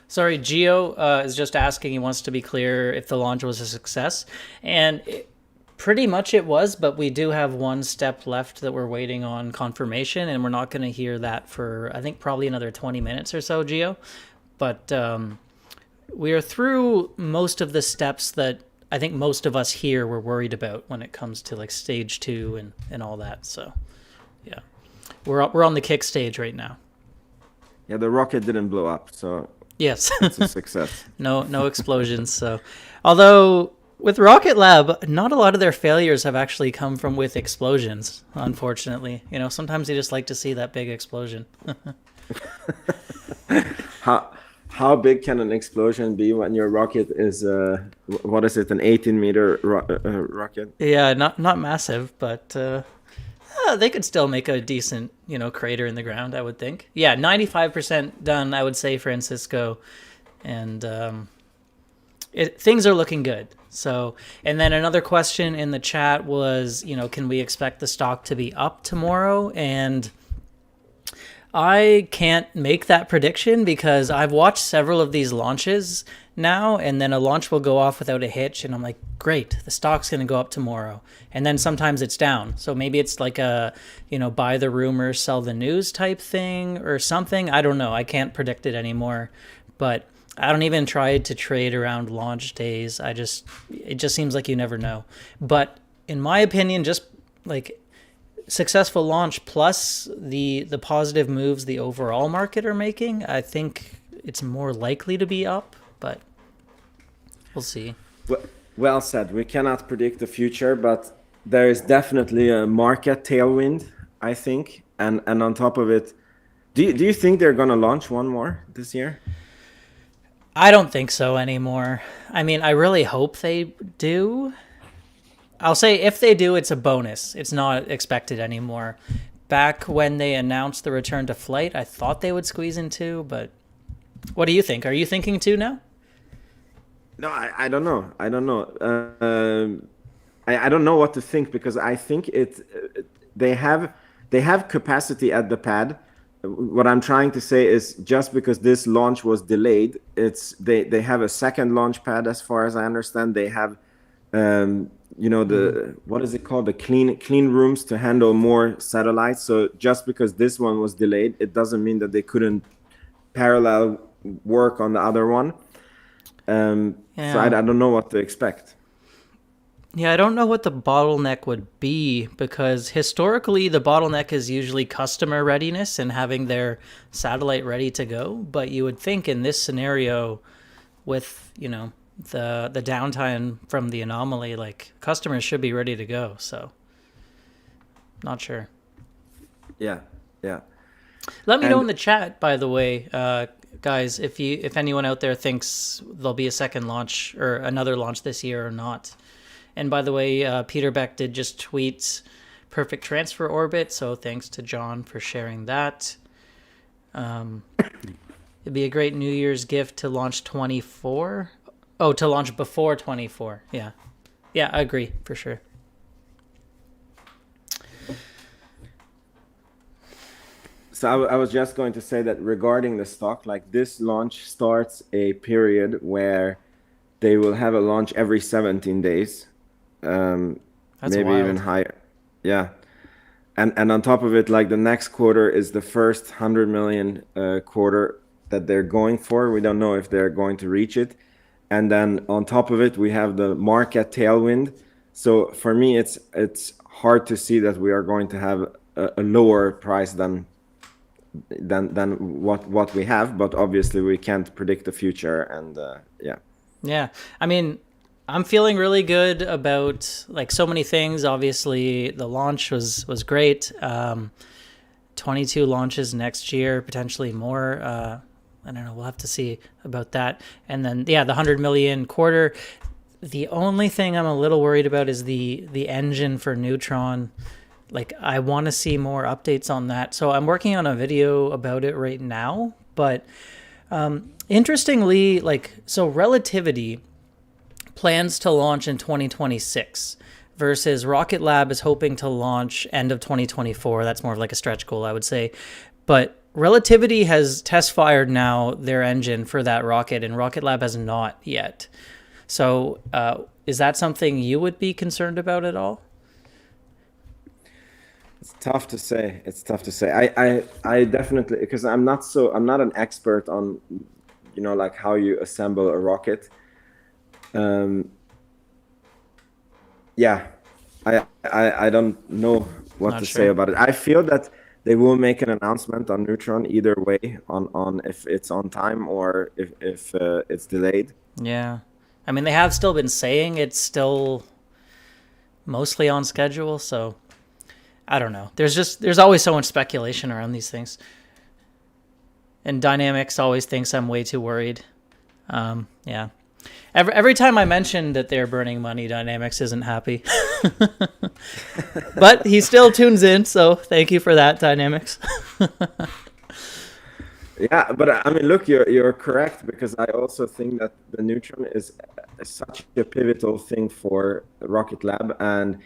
Sorry, Gio is just asking, he wants to be clear if the launch was a success. And pretty much it was, but we do have one step left that we're waiting on confirmation, and we're not going to hear that for, I think, probably another 20 minutes or so, Gio. But we are through most of the steps that I think most of us here were worried about when it comes to like stage 2 and all that. So, yeah, we're on the kick stage right now. Yeah, the rocket didn't blow up, so yes, it's a success. No explosions. So, although with Rocket Lab, not a lot of their failures have actually come from with explosions, unfortunately. You know, sometimes you just like to see that big explosion. How big can an explosion be when your rocket is, what is it, an 18-meter rocket? Yeah, not massive, but they could still make a decent, you know, crater in the ground, I would think. Yeah, 95% done, I would say, Francisco. And things are looking good. So, and then another question in the chat was, you know, can we expect the stock to be up tomorrow? And I can't make that prediction because I've watched several of these launches now, and then a launch will go off without a hitch, and I'm like, great, the stock's going to go up tomorrow. And then sometimes it's down. So maybe it's like a, you know, buy the rumor, sell the news type thing or something. I don't know. I can't predict it anymore. But I don't even try to trade around launch days. It just seems like you never know. But in my opinion, just like successful launch plus the positive moves the overall market are making, I think it's more likely to be up, but we'll see. Well said. We cannot predict the future, but there is definitely a market tailwind, I think. And on top of it, do you think they're going to launch one more this year? I don't think so anymore. I mean, I really hope they do. I'll say if they do, it's a bonus. It's not expected anymore. Back when they announced the return to flight, I thought they would squeeze in 2, but what do you think? Are you thinking 2 now? No, I don't know. I don't know. I don't know what to think, because I think they have capacity at the pad. What I'm trying to say is, just because this launch was delayed, they have a second launch pad, as far as I understand. They have, you know, what is it called? The clean rooms to handle more satellites. So just because this one was delayed, it doesn't mean that they couldn't parallel work on the other one. So I don't know what to expect. Yeah, I don't know what the bottleneck would be, because historically the bottleneck is usually customer readiness and having their satellite ready to go. But you would think in this scenario, with, you know, the downtime from the anomaly, like, customers should be ready to go. So not sure. Yeah. Let me know in the chat, by the way, guys, if anyone out there thinks there'll be a second launch or another launch this year or not. And by the way, Peter Beck did just tweet perfect transfer orbit, so thanks to John for sharing that. It'd be a great New Year's gift to launch 24. Oh, to launch before 24. Yeah, I agree for sure. So I was just going to say that regarding the stock, like this launch starts a period where they will have a launch every 17 days, maybe wild. even higher. Yeah. And on top of it, like the next quarter is the first 100 million quarter that they're going for. We don't know if they're going to reach it. And then on top of it, we have the market tailwind. So for me, it's hard to see that we are going to have a lower price than what we have. But obviously, we can't predict the future. And yeah. Yeah, I mean, I'm feeling really good about like so many things. Obviously, the launch was great. 22 launches next year, potentially more. I don't know. We'll have to see about that. And then, yeah, the 100 million quarter. The only thing I'm a little worried about is the engine for Neutron. Like, I want to see more updates on that. So I'm working on a video about it right now. But interestingly, like, so Relativity plans to launch in 2026 versus Rocket Lab is hoping to launch end of 2024. That's more of like a stretch goal, I would say. But Relativity has test fired now their engine for that rocket, and Rocket Lab has not yet. So is that something you would be concerned about at all? It's tough to say. I definitely, because I'm not an expert on, like how you assemble a rocket. Yeah, I don't know what to say about it. I feel that they will make an announcement on Neutron either way on if it's on time or if it's delayed. Yeah. I mean, they have still been saying it's still mostly on schedule, so I don't know. There's always so much speculation around these things. And Dynamics always thinks I'm way too worried. Yeah. Every time I mention that they're burning money, Dynamics isn't happy. But he still tunes in, so thank you for that, Dynamics. Yeah, but I mean, look, you're correct, because I also think that the Neutron is such a pivotal thing for Rocket Lab, and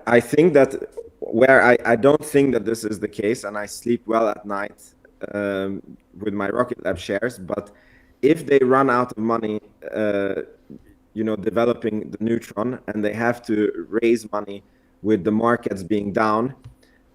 I think that where I don't think that this is the case, and I sleep well at night with my Rocket Lab shares, but if they run out of money, developing the Neutron, and they have to raise money with the markets being down,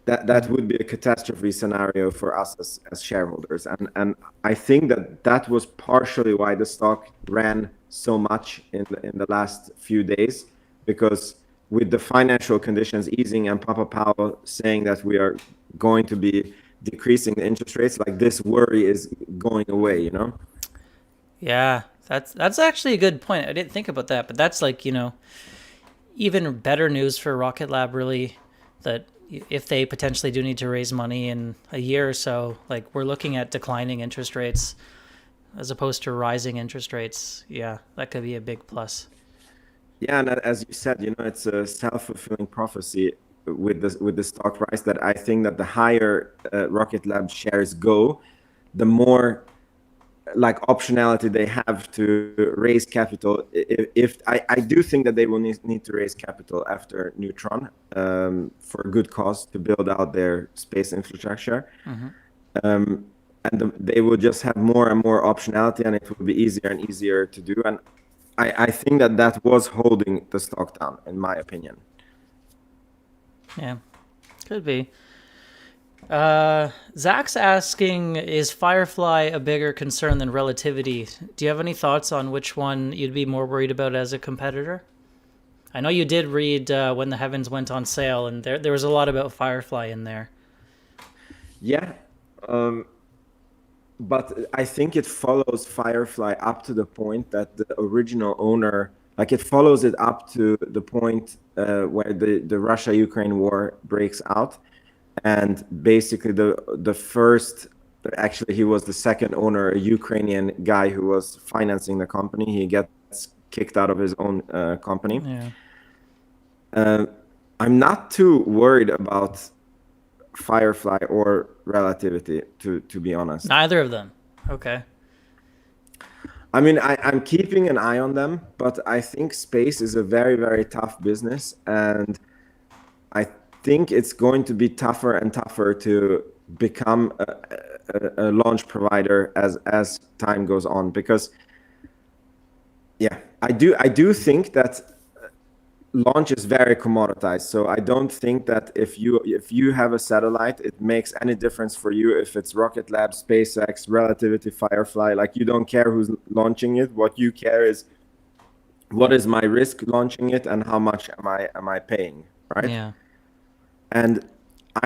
that would be a catastrophe scenario for us as shareholders. And I think that was partially why the stock ran so much in the last few days, because with the financial conditions easing and Papa Powell saying that we are going to be decreasing the interest rates, like this worry is going away, Yeah, that's actually a good point. I didn't think about that, but that's like, even better news for Rocket Lab, really, that if they potentially do need to raise money in a year or so, like we're looking at declining interest rates as opposed to rising interest rates. Yeah, that could be a big plus. Yeah, and as you said, it's a self-fulfilling prophecy with the stock price, that I think that the higher Rocket Lab shares go, the more like optionality they have to raise capital. If I do think that they will need to raise capital after Neutron for a good cause to build out their space infrastructure. Mm-hmm. And they will just have more and more optionality, and it will be easier and easier to do. And I think that was holding the stock down, in my opinion. Yeah, could be. Zach's asking, is Firefly a bigger concern than Relativity? Do you have any thoughts on which one you'd be more worried about as a competitor? I know you did read When the Heavens Went on Sale, and there was a lot about Firefly in there. Yeah, but I think it follows Firefly up to the point that the original owner, like it follows it up to the point where the Russia-Ukraine war breaks out. And basically the first, actually he was the second owner, a Ukrainian guy who was financing the company. He gets kicked out of his own company. Yeah. I'm not too worried about Firefly or Relativity, to be honest. Neither of them. Okay. I mean, I'm keeping an eye on them, but I think space is a very, very tough business, and I think it's going to be tougher and tougher to become a launch provider as time goes on, because yeah, I do think that launch is very commoditized. So I don't think that if you have a satellite, it makes any difference for you if it's Rocket Lab, SpaceX, Relativity, Firefly. Like, you don't care who's launching it. What you care is, what is my risk launching it and how much am I paying, right? Yeah. And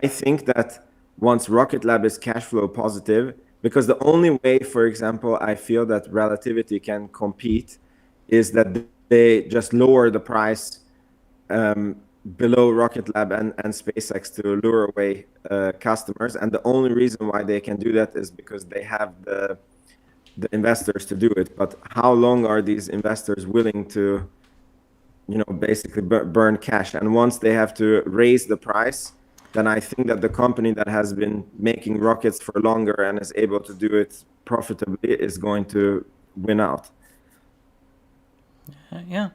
I think that once Rocket Lab is cash flow positive, because the only way, for example, I feel that Relativity can compete is that they just lower the price below Rocket Lab and SpaceX to lure away customers. And the only reason why they can do that is because they have the investors to do it. But how long are these investors willing to, basically burn cash? And once they have to raise the price, then I think that the company that has been making rockets for longer and is able to do it profitably is going to win out. Yeah.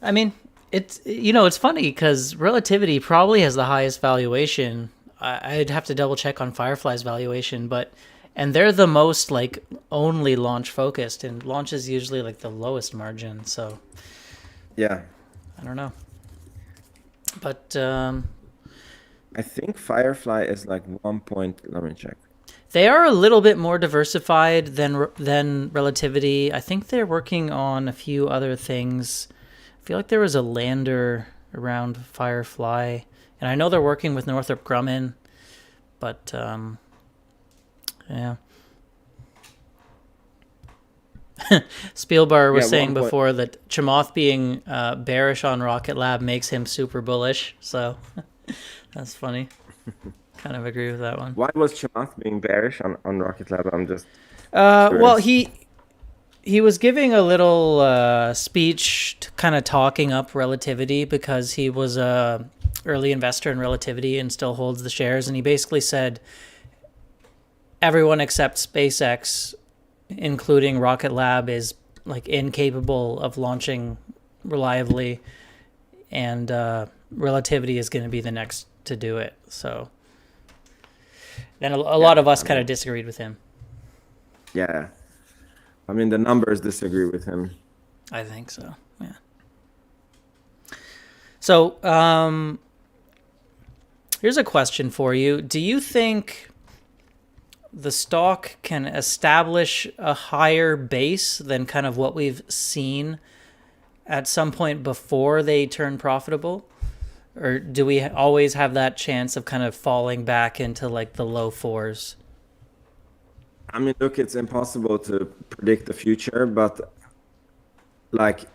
I mean, it's funny because Relativity probably has the highest valuation. I'd have to double check on Firefly's valuation, and they're the most like only launch focused, and launch is usually like the lowest margin. So yeah, I don't know, but I think Firefly is like 1 point. Let me check. They are a little bit more diversified than Relativity. I think they're working on a few other things. I feel like there was a lander around Firefly, and I know they're working with Northrop Grumman, but yeah. Spielbar was saying before that Chamath being bearish on Rocket Lab makes him super bullish, so that's funny. Kind of agree with that one. Why was Chamath being bearish on Rocket Lab? I'm just well, he was giving a little speech kind of talking up Relativity because he was a early investor in Relativity and still holds the shares, and he basically said everyone except SpaceX, including Rocket Lab, is like incapable of launching reliably, and Relativity is going to be the next to do it. So then a lot of us kind of disagreed with him. Yeah. I mean, the numbers disagree with him. I think so, yeah. So here's a question for you. Do you think the stock can establish a higher base than kind of what we've seen at some point before they turn profitable? Or do we always have that chance of kind of falling back into like the low fours? I mean, look, it's impossible to predict the future, but like,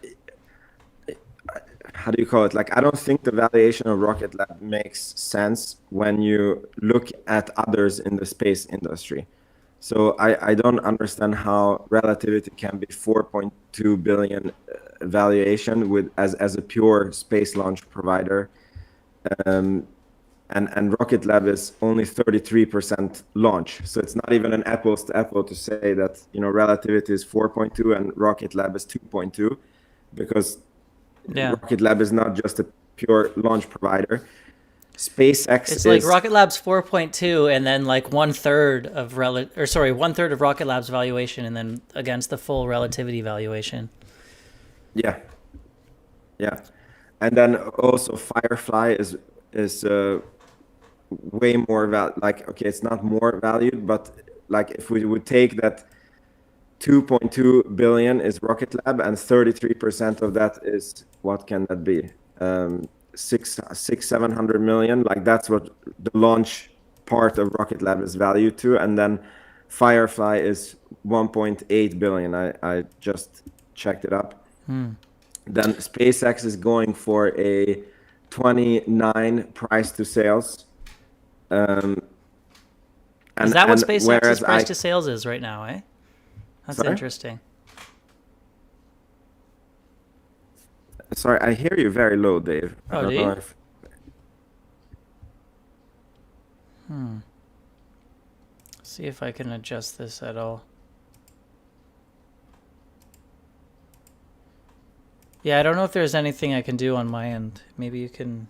how do you call it? Like, I don't think the valuation of Rocket Lab makes sense when you look at others in the space industry. So I don't understand how Relativity can be 4.2 billion valuation with as a pure space launch provider. And Rocket Lab is only 33% launch. So it's not even an apples to apple to say that, Relativity is 4.2 and Rocket Lab is 2.2, because Rocket Lab is not just a pure launch provider. SpaceX it's like Rocket Lab's 4.2 and then like 1/3 of 1/3 of Rocket Lab's valuation, and then against the full Relativity valuation. Yeah. And then also Firefly is way more okay, it's not more valued, but like if we would take that 2.2 billion is Rocket Lab and 33% of that is, what can that be? 700 million. Like, that's what the launch part of Rocket Lab is valued to. And then Firefly is 1.8 billion. I just checked it up. Then SpaceX is going for a 29 price to sales. Is that what SpaceX's price to sales is right now, eh? That's interesting. Sorry, I hear you very low, Dave. I don't know if... See if I can adjust this at all. Yeah, I don't know if there's anything I can do on my end. Maybe you can...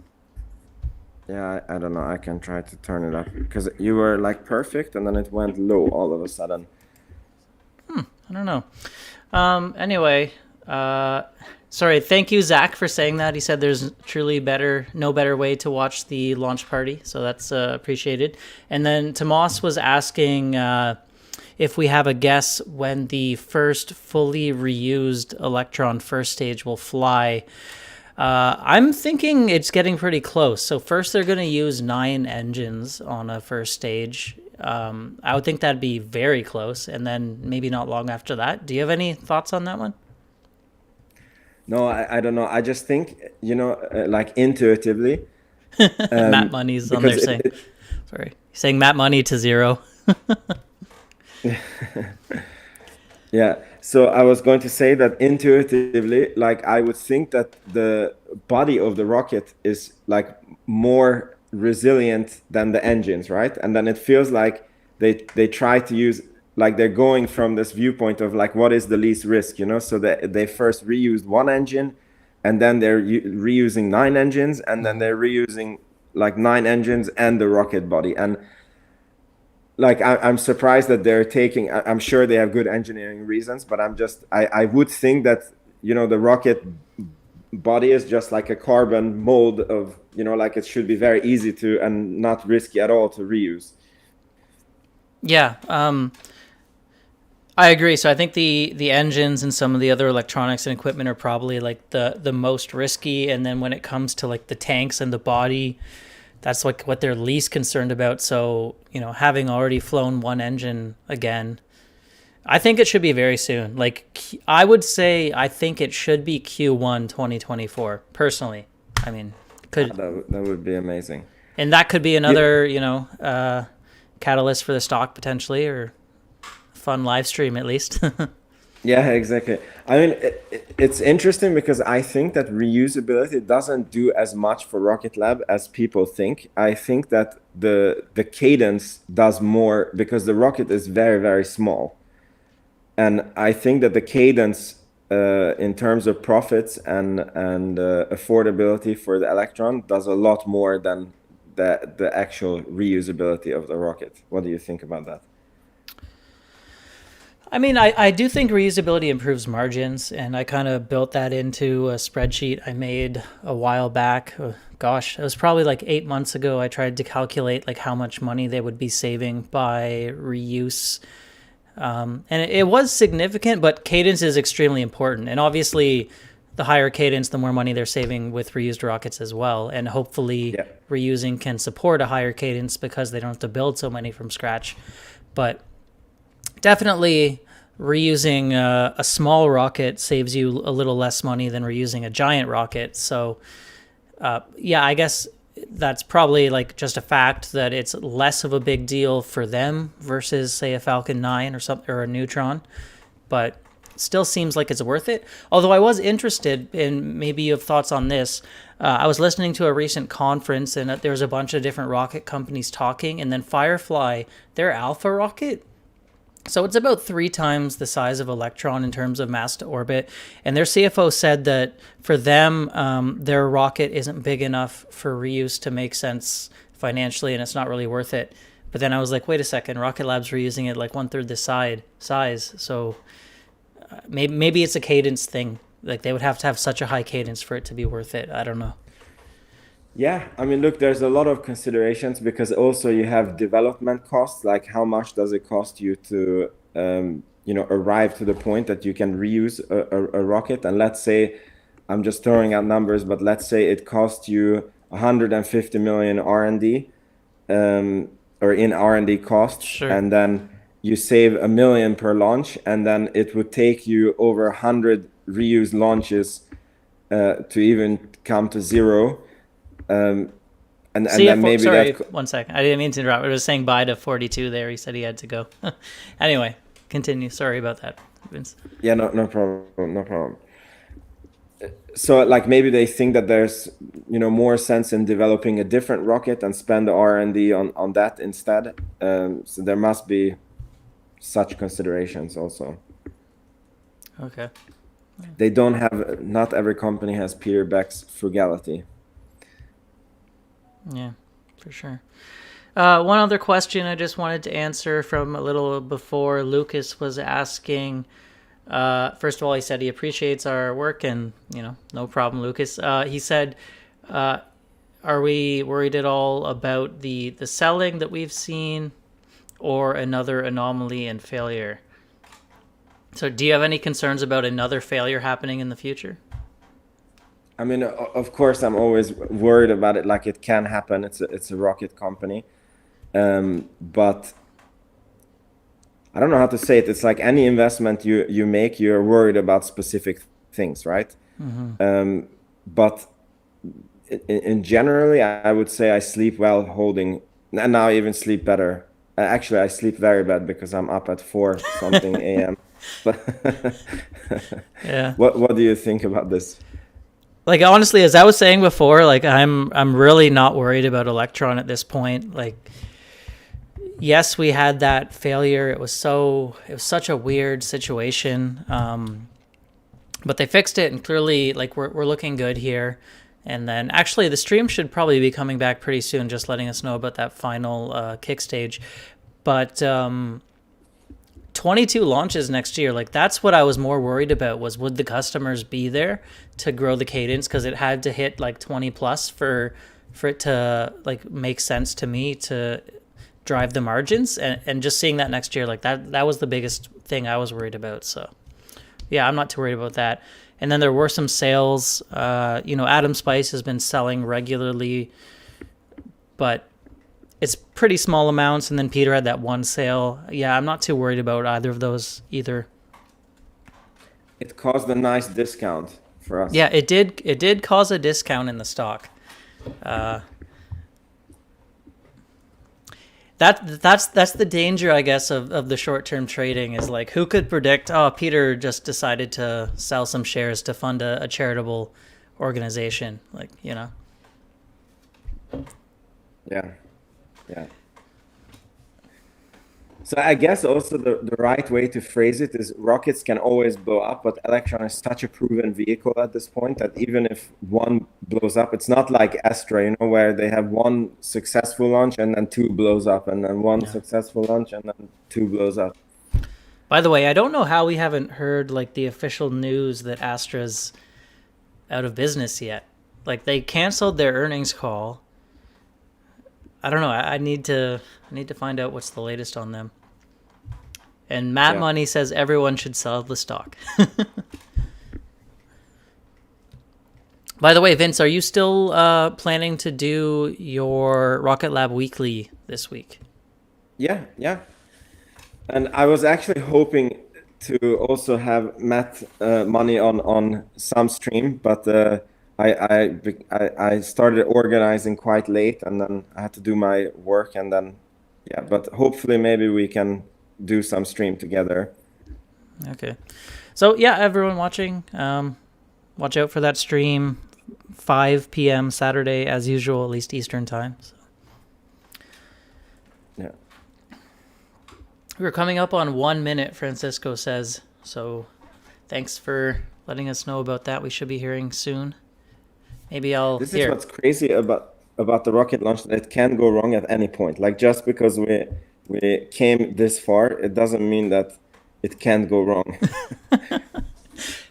Yeah, I don't know. I can try to turn it up because you were like perfect and then it went low all of a sudden. I don't know. Anyway, sorry. Thank you, Zach, for saying that. He said there's truly no better way to watch the launch party, so that's appreciated. And then Tomas was asking if we have a guess when the first fully reused Electron first stage will fly. I'm thinking it's getting pretty close. So first they're going to use 9 engines on a first stage. I would think that'd be very close, and then maybe not long after that. Do you have any thoughts on that one? No, I don't know. I just think, like intuitively. Matt Money's on there saying, sorry, saying Matt Money to 0. Yeah. So I was going to say that intuitively, like I would think that the body of the rocket is like more resilient than the engines, right? And then it feels like they try to use, like they're going from this viewpoint of like what is the least risk, so they first reused 1 engine and then they're reusing 9 engines and then they're reusing like 9 engines and the rocket body. And like I'm surprised that they're taking, I'm sure they have good engineering reasons, but I would think that the rocket body is just like a carbon mold of, like it should be very easy to and not risky at all to reuse. Yeah, I agree. So I think the engines and some of the other electronics and equipment are probably like the most risky, and then when it comes to like the tanks and the body, that's like what they're least concerned about. So, having already flown 1 engine again, I think it should be very soon. Like, I would say I think it should be Q1 2024, personally. I mean, that would be amazing. And that could be another, catalyst for the stock potentially, or fun live stream at least. Yeah, exactly. I mean, it's interesting because I think that reusability doesn't do as much for Rocket Lab as people think. I think that the cadence does more because the rocket is very, very small. And I think that the cadence in terms of profits and affordability for the Electron does a lot more than the actual reusability of the rocket. What do you think about that? I mean, I do think reusability improves margins, and I kind of built that into a spreadsheet I made a while back. Gosh, it was probably like 8 months ago. I tried to calculate like how much money they would be saving by reuse. And it was significant, but cadence is extremely important. And obviously, the higher cadence, the more money they're saving with reused rockets as well. And hopefully reusing can support a higher cadence because they don't have to build so many from scratch. But definitely reusing a small rocket saves you a little less money than reusing a giant rocket. So yeah, I guess that's probably like just a fact that it's less of a big deal for them versus say a Falcon 9 or something, or a Neutron, but still seems like it's worth it. Although I was interested in, maybe you have thoughts on this. I was listening to a recent conference and there was a bunch of different rocket companies talking, and then Firefly, their Alpha rocket, so it's about 3 times the size of Electron in terms of mass to orbit. And their CFO said that for them, their rocket isn't big enough for reuse to make sense financially, and it's not really worth it. But then I was like, wait a second, Rocket Lab's reusing it like 1/3 the size. So maybe it's a cadence thing. Like they would have to have such a high cadence for it to be worth it. I don't know. Yeah, I mean, look, there's a lot of considerations because also you have development costs, like how much does it cost you to, arrive to the point that you can reuse a rocket. And let's say, I'm just throwing out numbers, but let's say it costs you 150 million R&D, or in R&D costs, sure. And then you save $1 million per launch, and then it would take you over 100 reuse launches to even come to 0. And then maybe sorry, 1 second. I didn't mean to interrupt. I was saying bye to 42 there. He said he had to go. Anyway, continue. Sorry about that, Vince. Yeah, no problem. So like maybe they think that there's more sense in developing a different rocket and spend the R&D on that instead. So there must be such considerations also. Okay. They don't have. Not every company has Peter Beck's frugality. Yeah, for sure. One other question I just wanted to answer from a little before. Lucas was asking, first of all, he said he appreciates our work, and, no problem, Lucas. He said, are we worried at all about the selling that we've seen or another anomaly and failure? So do you have any concerns about another failure happening in the future? I mean, of course, I'm always worried about it. Like, it can happen. It's a rocket company. But I don't know how to say it. It's like any investment you make, you're worried about specific things, right? Mm-hmm. But in generally, I would say I sleep well holding, and now I even sleep better. Actually, I sleep very bad because I'm up at 4 something a.m. Yeah. What do you think about this? Like, honestly, as I was saying before, like, I'm really not worried about Electron at this point. Like, yes, we had that failure. It was such a weird situation. But they fixed it, and clearly, like, we're looking good here. And then actually the stream should probably be coming back pretty soon, just letting us know about that final kick stage. But 22 launches next year, like, that's what I was more worried about, was would the customers be there to grow the cadence, because it had to hit like 20 plus for it to like make sense to me to drive the margins, and just seeing that next year, like, that was the biggest thing I was worried about. So yeah, I'm not too worried about that. And then there were some sales. Adam Spice has been selling regularly, but it's pretty small amounts. And then Peter had that one sale. Yeah, I'm not too worried about either of those either. It caused a nice discount for us. Yeah, it did. It did cause a discount in the stock. That's the danger, I guess, of the short-term trading, is like, who could predict, Peter just decided to sell some shares to fund a charitable organization, like, Yeah. So I guess also the right way to phrase it is rockets can always blow up, but Electron is such a proven vehicle at this point that even if one blows up, it's not like Astra, where they have one successful launch and then 2 blows up, and then one successful launch and then 2 blows up. By the way, I don't know how we haven't heard like the official news that Astra's out of business yet. Like, they canceled their earnings call. I don't know. I need to find out what's the latest on them. And Matt Money says everyone should sell the stock. By the way, Vince, are you still planning to do your Rocket Lab Weekly this week? Yeah. And I was actually hoping to also have Matt Money on some stream, but I started organizing quite late, and then I had to do my work, and then but hopefully maybe we can do some stream together. Okay, so yeah, everyone watching, watch out for that stream, 5 p.m. Saturday as usual, at least Eastern time. So. Yeah, we're coming up on 1 minute, Francisco says, so thanks for letting us know about that. We should be hearing soon. Maybe I'll. This is what's crazy about the rocket launch, that it can go wrong at any point. Like, just because we came this far, it doesn't mean that it can't go wrong.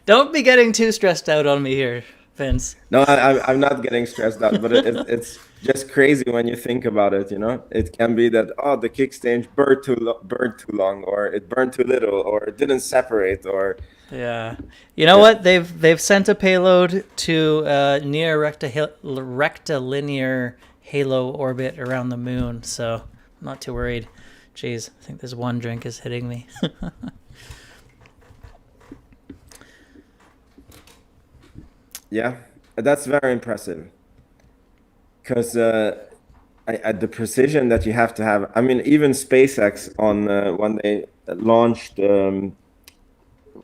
Don't be getting too stressed out on me here, Vince. No, I'm not getting stressed out, but it's just crazy when you think about it. It can be that the kick stage burned too long, or it burned too little, or it didn't separate, or. Yeah, you know what? They've sent a payload to near rectilinear halo orbit around the moon, so I'm not too worried. Jeez, I think this one drink is hitting me. Yeah, that's very impressive. Because the precision that you have to have. I mean, even SpaceX on when they launched.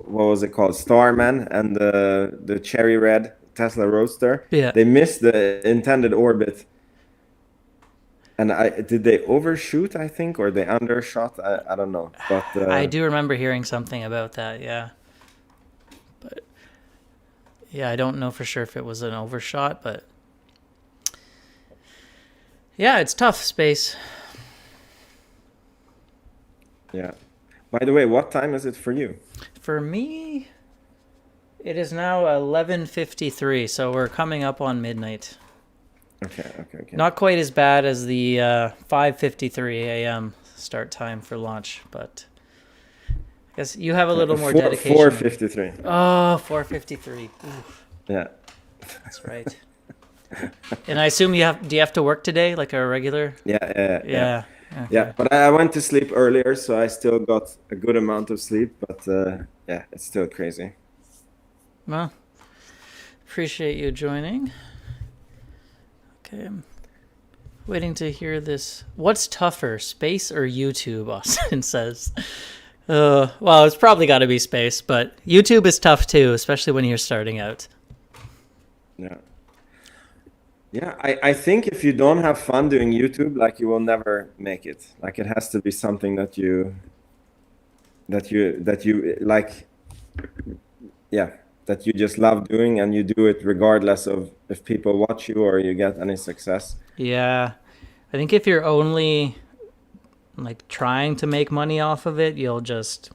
What was it called? Starman and the cherry red Tesla Roadster. Yeah. They missed the intended orbit. And did they overshoot, I think, or they undershot? I don't know. But I do remember hearing something about that, yeah. But yeah, I don't know for sure if it was an overshot, but Yeah, it's tough, space. Yeah. By the way, what time is it for you? For me, it is now 11:53, so we're coming up on midnight. Okay. Not quite as bad as the 5:53 a.m. start time for launch, but I guess you have a little more dedication. 4:53. Oh, 4:53. Oof. Yeah. That's right. And I assume do you have to work today, like a regular? Yeah. Okay. Yeah, but I went to sleep earlier, so I still got a good amount of sleep, but yeah, it's still crazy. Well, appreciate you joining. Okay, I'm waiting to hear this. What's tougher, space or YouTube, Austin says. Well, it's probably got to be space, but YouTube is tough too, especially when you're starting out. Yeah, I think if you don't have fun doing YouTube, like, you will never make it. Like, it has to be something that you like, yeah, that you just love doing, and you do it regardless of if people watch you or you get any success. Yeah, I think if you're only like trying to make money off of it, you'll just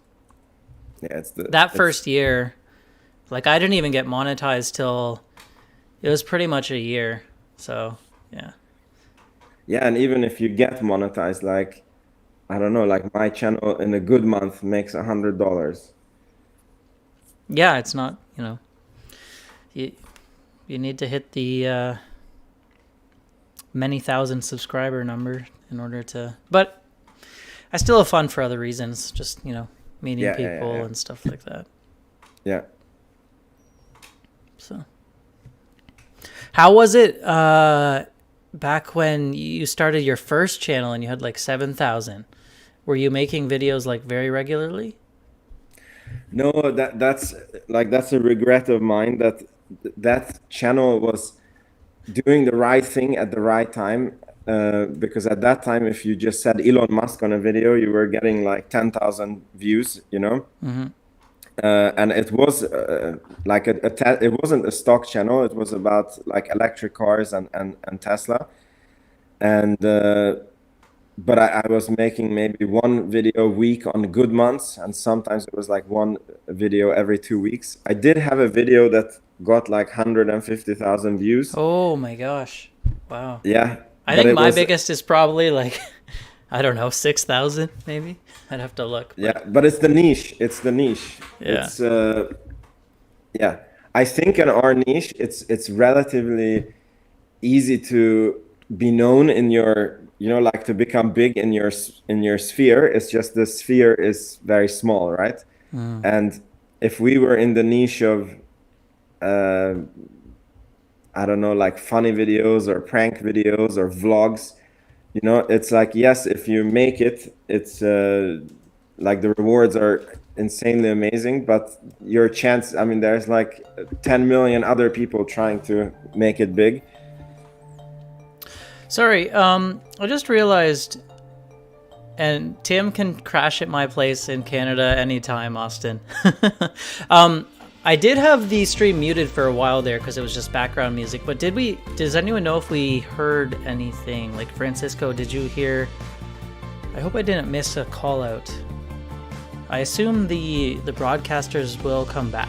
first year, like, I didn't even get monetized till it was pretty much a year. So yeah, and even if you get monetized, like, I don't know, like, my channel in a good month makes $100. Yeah, it's not, you need to hit the many thousand subscriber number in order to, but I still have fun for other reasons, just meeting people and stuff like that. Yeah. So how was it back when you started your first channel and you had like 7,000? Were you making videos like very regularly? No, that's a regret of mine, that channel was doing the right thing at the right time, because at that time, if you just said Elon Musk on a video, you were getting like 10,000 views, Mm-hmm. And it was it wasn't a stock channel. It was about like electric cars and Tesla, and but I was making maybe one video a week on good months, and sometimes it was like one video every 2 weeks. I did have a video that got like 150,000 views. Oh my gosh! Wow. Yeah, I think my biggest is probably like, I don't know, 6,000 maybe. I'd have to look. Yeah, but it's the niche. Yeah. It's yeah. I think in our niche, it's relatively easy to be known in your, like, to become big in your sphere. It's just the sphere is very small, right? And if we were in the niche of I don't know, like funny videos or prank videos or vlogs, it's like, yes, if you make it, it's like the rewards are insanely amazing, but your chance, there's like 10 million other people trying to make it big. Sorry, I just realized, and Tim can crash at my place in Canada anytime, Austin. I did have the stream muted for a while there because it was just background music, but does anyone know if we heard anything? Like, Francisco, did you hear? I hope I didn't miss a call out. I assume the broadcasters will come back.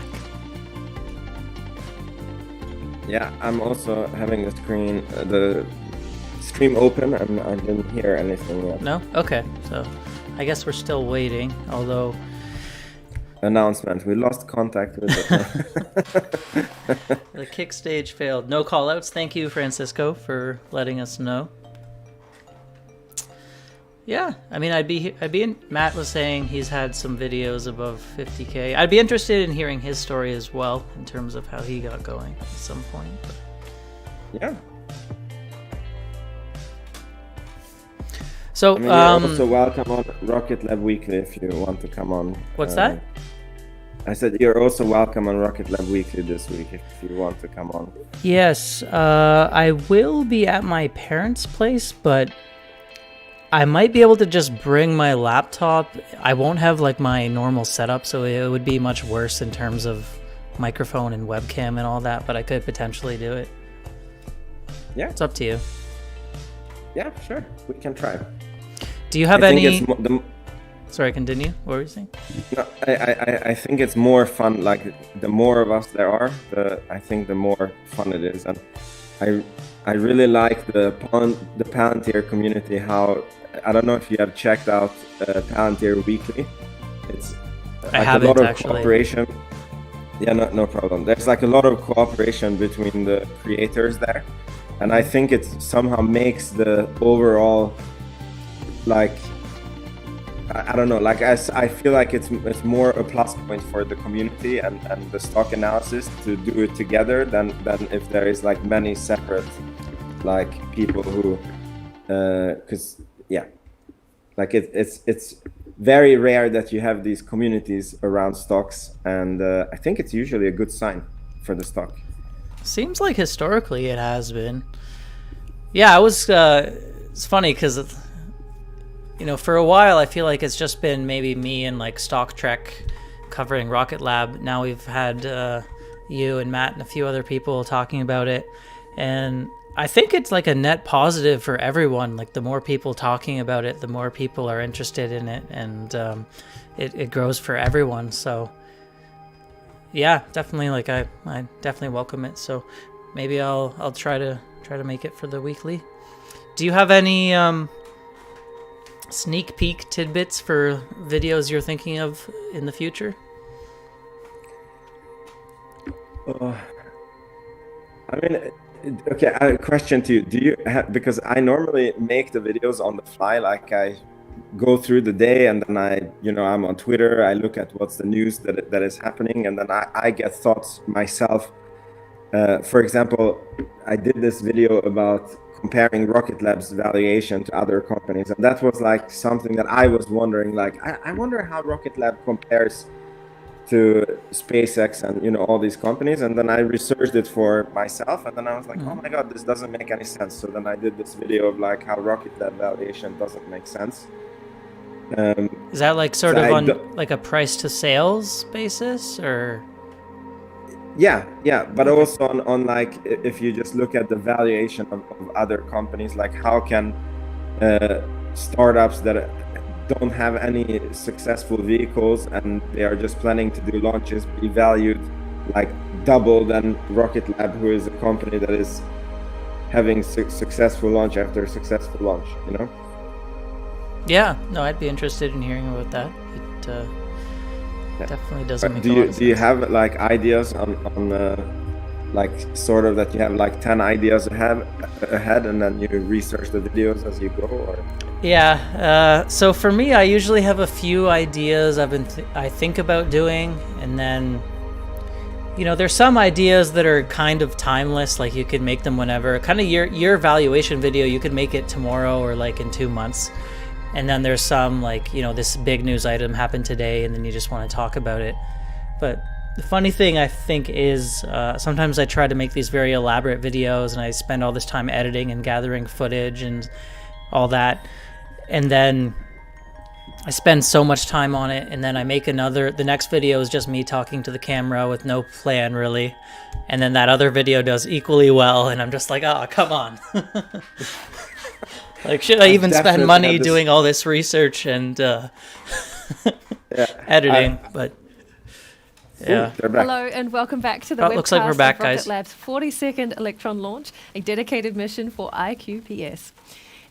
Yeah, I'm also having the stream open, and I didn't hear anything yet. No? Okay, so I guess we're still waiting, although... Announcement, we lost contact with the kick stage failed. No callouts. Thank you, Francisco, for letting us know. Yeah, I'd be in, Matt was saying he's had some videos above 50K. I'd be interested in hearing his story as well, in terms of how he got going at some point. But... yeah. So, you're also welcome on Rocket Lab Weekly if you want to come on. What's that? I said you're also welcome on Rocket Lab Weekly this week if you want to come on. Yes, I will be at my parents' place, but I might be able to just bring my laptop. I won't have like my normal setup, so it would be much worse in terms of microphone and webcam and all that, but I could potentially do it. Yeah. It's up to you. Yeah, sure. We can try. Do you have any... Sorry, continue. What were you saying? No, I think it's more fun. Like the more of us there are, I think the more fun it is. And I really like the Palantir community. How I don't know if you have checked out Palantir Weekly. It's like a lot of cooperation. Yeah, no problem. There's like a lot of cooperation between the creators there, and I think it somehow makes the overall, like, I don't know, like I feel like it's more a plus point for the community and the stock analysis to do it together than if there is like many separate like people who, because yeah, like it's very rare that you have these communities around stocks, and I think it's usually a good sign for the stock. Seems like historically it has been. Yeah, it's funny because, you know, for a while I feel like it's just been maybe me and like Stock Trek covering Rocket Lab. Now we've had you and Matt and a few other people talking about it, and I think it's like a net positive for everyone. Like the more people talking about it, the more people are interested in it, and it grows for everyone. So yeah, definitely. Like I definitely welcome it. So maybe I'll try to make it for the weekly. Do you have any sneak peek tidbits for videos you're thinking of in the future? I mean, okay, a question to you. Do you have, because I normally make the videos on the fly, like I go through the day and then I'm on Twitter, I look at what's the news that is happening, and then I get thoughts myself. For example, I did this video about comparing Rocket Lab's valuation to other companies, and that was like something that I was wondering, like I wonder how Rocket Lab compares to SpaceX and all these companies, and then I researched it for myself, and then I was like, oh my god, this doesn't make any sense. So then I did this video of like how Rocket Lab valuation doesn't make sense. Is that like sort of on like a price to sales basis, or? Yeah, but also on like if you just look at the valuation of other companies, like how can startups that don't have any successful vehicles and they are just planning to do launches be valued like double than Rocket Lab, who is a company that is having successful launch after successful launch, Yeah, no, I'd be interested in hearing about that. It definitely doesn't make a lot of sense. Do you have like ideas on like sort of that you have like 10 ideas ahead and then you research the videos as you go, or? Yeah, so for me, I usually have a few ideas I think about doing, and then there's some ideas that are kind of timeless, like you can make them whenever. Kind of your valuation video, you could make it tomorrow or like in 2 months. And then there's some like, this big news item happened today, and then you just want to talk about it. But the funny thing, I think, is sometimes I try to make these very elaborate videos, and I spend all this time editing and gathering footage and all that. And then I spend so much time on it, and then I make the next video is just me talking to the camera with no plan, really. And then that other video does equally well, and I'm just like, oh, come on. Like, should I even spend money doing all this research and editing? But yeah. Hello and welcome back to the webcast looks like we're back, of Rocket guys. Lab's 42nd Electron launch, a dedicated mission for IQPS.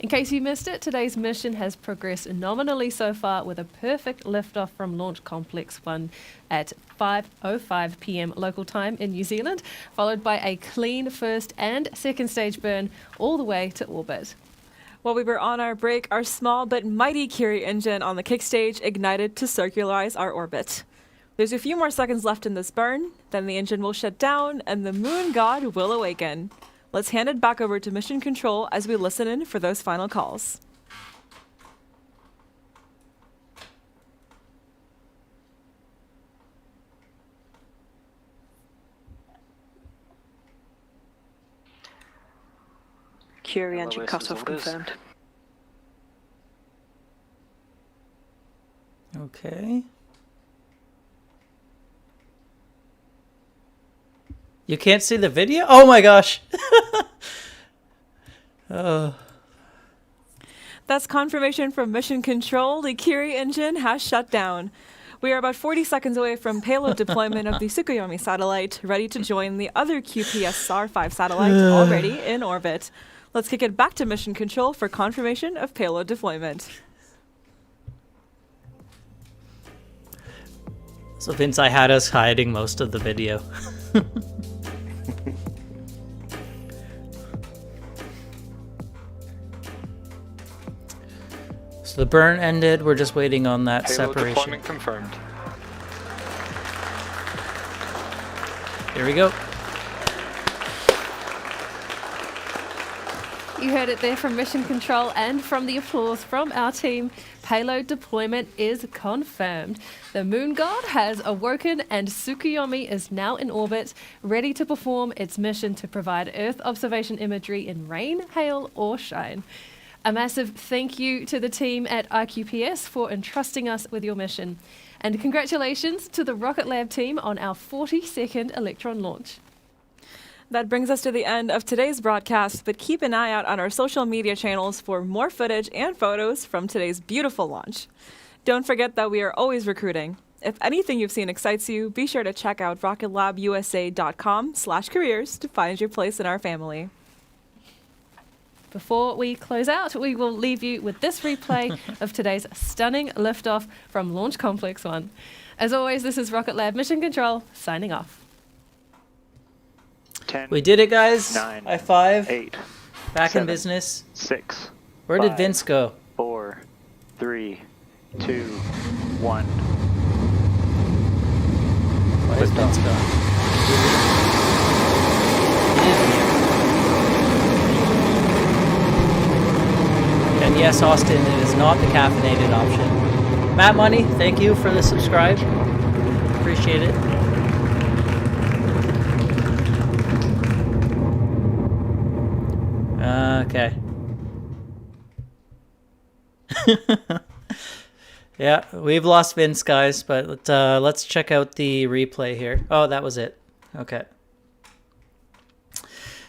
In case you missed it, today's mission has progressed nominally so far, with a perfect liftoff from Launch Complex 1 at 5:05 p.m. local time in New Zealand, followed by a clean first and second stage burn all the way to orbit. While we were on our break, our small but mighty Curie engine on the kick stage ignited to circularize our orbit. There's a few more seconds left in this burn, then the engine will shut down and the moon god will awaken. Let's hand it back over to Mission Control as we listen in for those final calls. Curie engine cutoff confirmed. Okay. You can't see the video? Oh my gosh. That's confirmation from Mission Control. The Curie engine has shut down. We are about 40 seconds away from payload deployment of the Tsukuyomi satellite, ready to join the other QPS SAR-5 satellite already in orbit. Let's kick it back to Mission Control for confirmation of payload deployment. So Vince, I had us hiding most of the video. So the burn ended. We're just waiting on that Payload separation. Deployment confirmed. Here we go. You heard it there from Mission Control and from the applause from our team. Payload deployment is confirmed. The Moon God has awoken and Tsukuyomi is now in orbit, ready to perform its mission to provide Earth observation imagery in rain, hail, or shine. A massive thank you to the team at IQPS for entrusting us with your mission. And congratulations to the Rocket Lab team on our 42nd Electron launch. That brings us to the end of today's broadcast, but keep an eye out on our social media channels for more footage and photos from today's beautiful launch. Don't forget that we are always recruiting. If anything you've seen excites you, be sure to check out rocketlabusa.com/careers to find your place in our family. Before we close out, we will leave you with this replay of today's stunning liftoff from Launch Complex 1. As always, this is Rocket Lab Mission Control, signing off. 10, We did it, guys. 9, High five. 8, Back 7, in business. 6. Where 5, did Vince go? 4, 3, 2, 1. Why is Vince gone? He is here. And yes, Austin, it is not the caffeinated option. Matt Money, thank you for the subscribe. Appreciate it. Okay. Yeah, we've lost Vince, guys, but let's check out the replay here. Oh, that was it. Okay.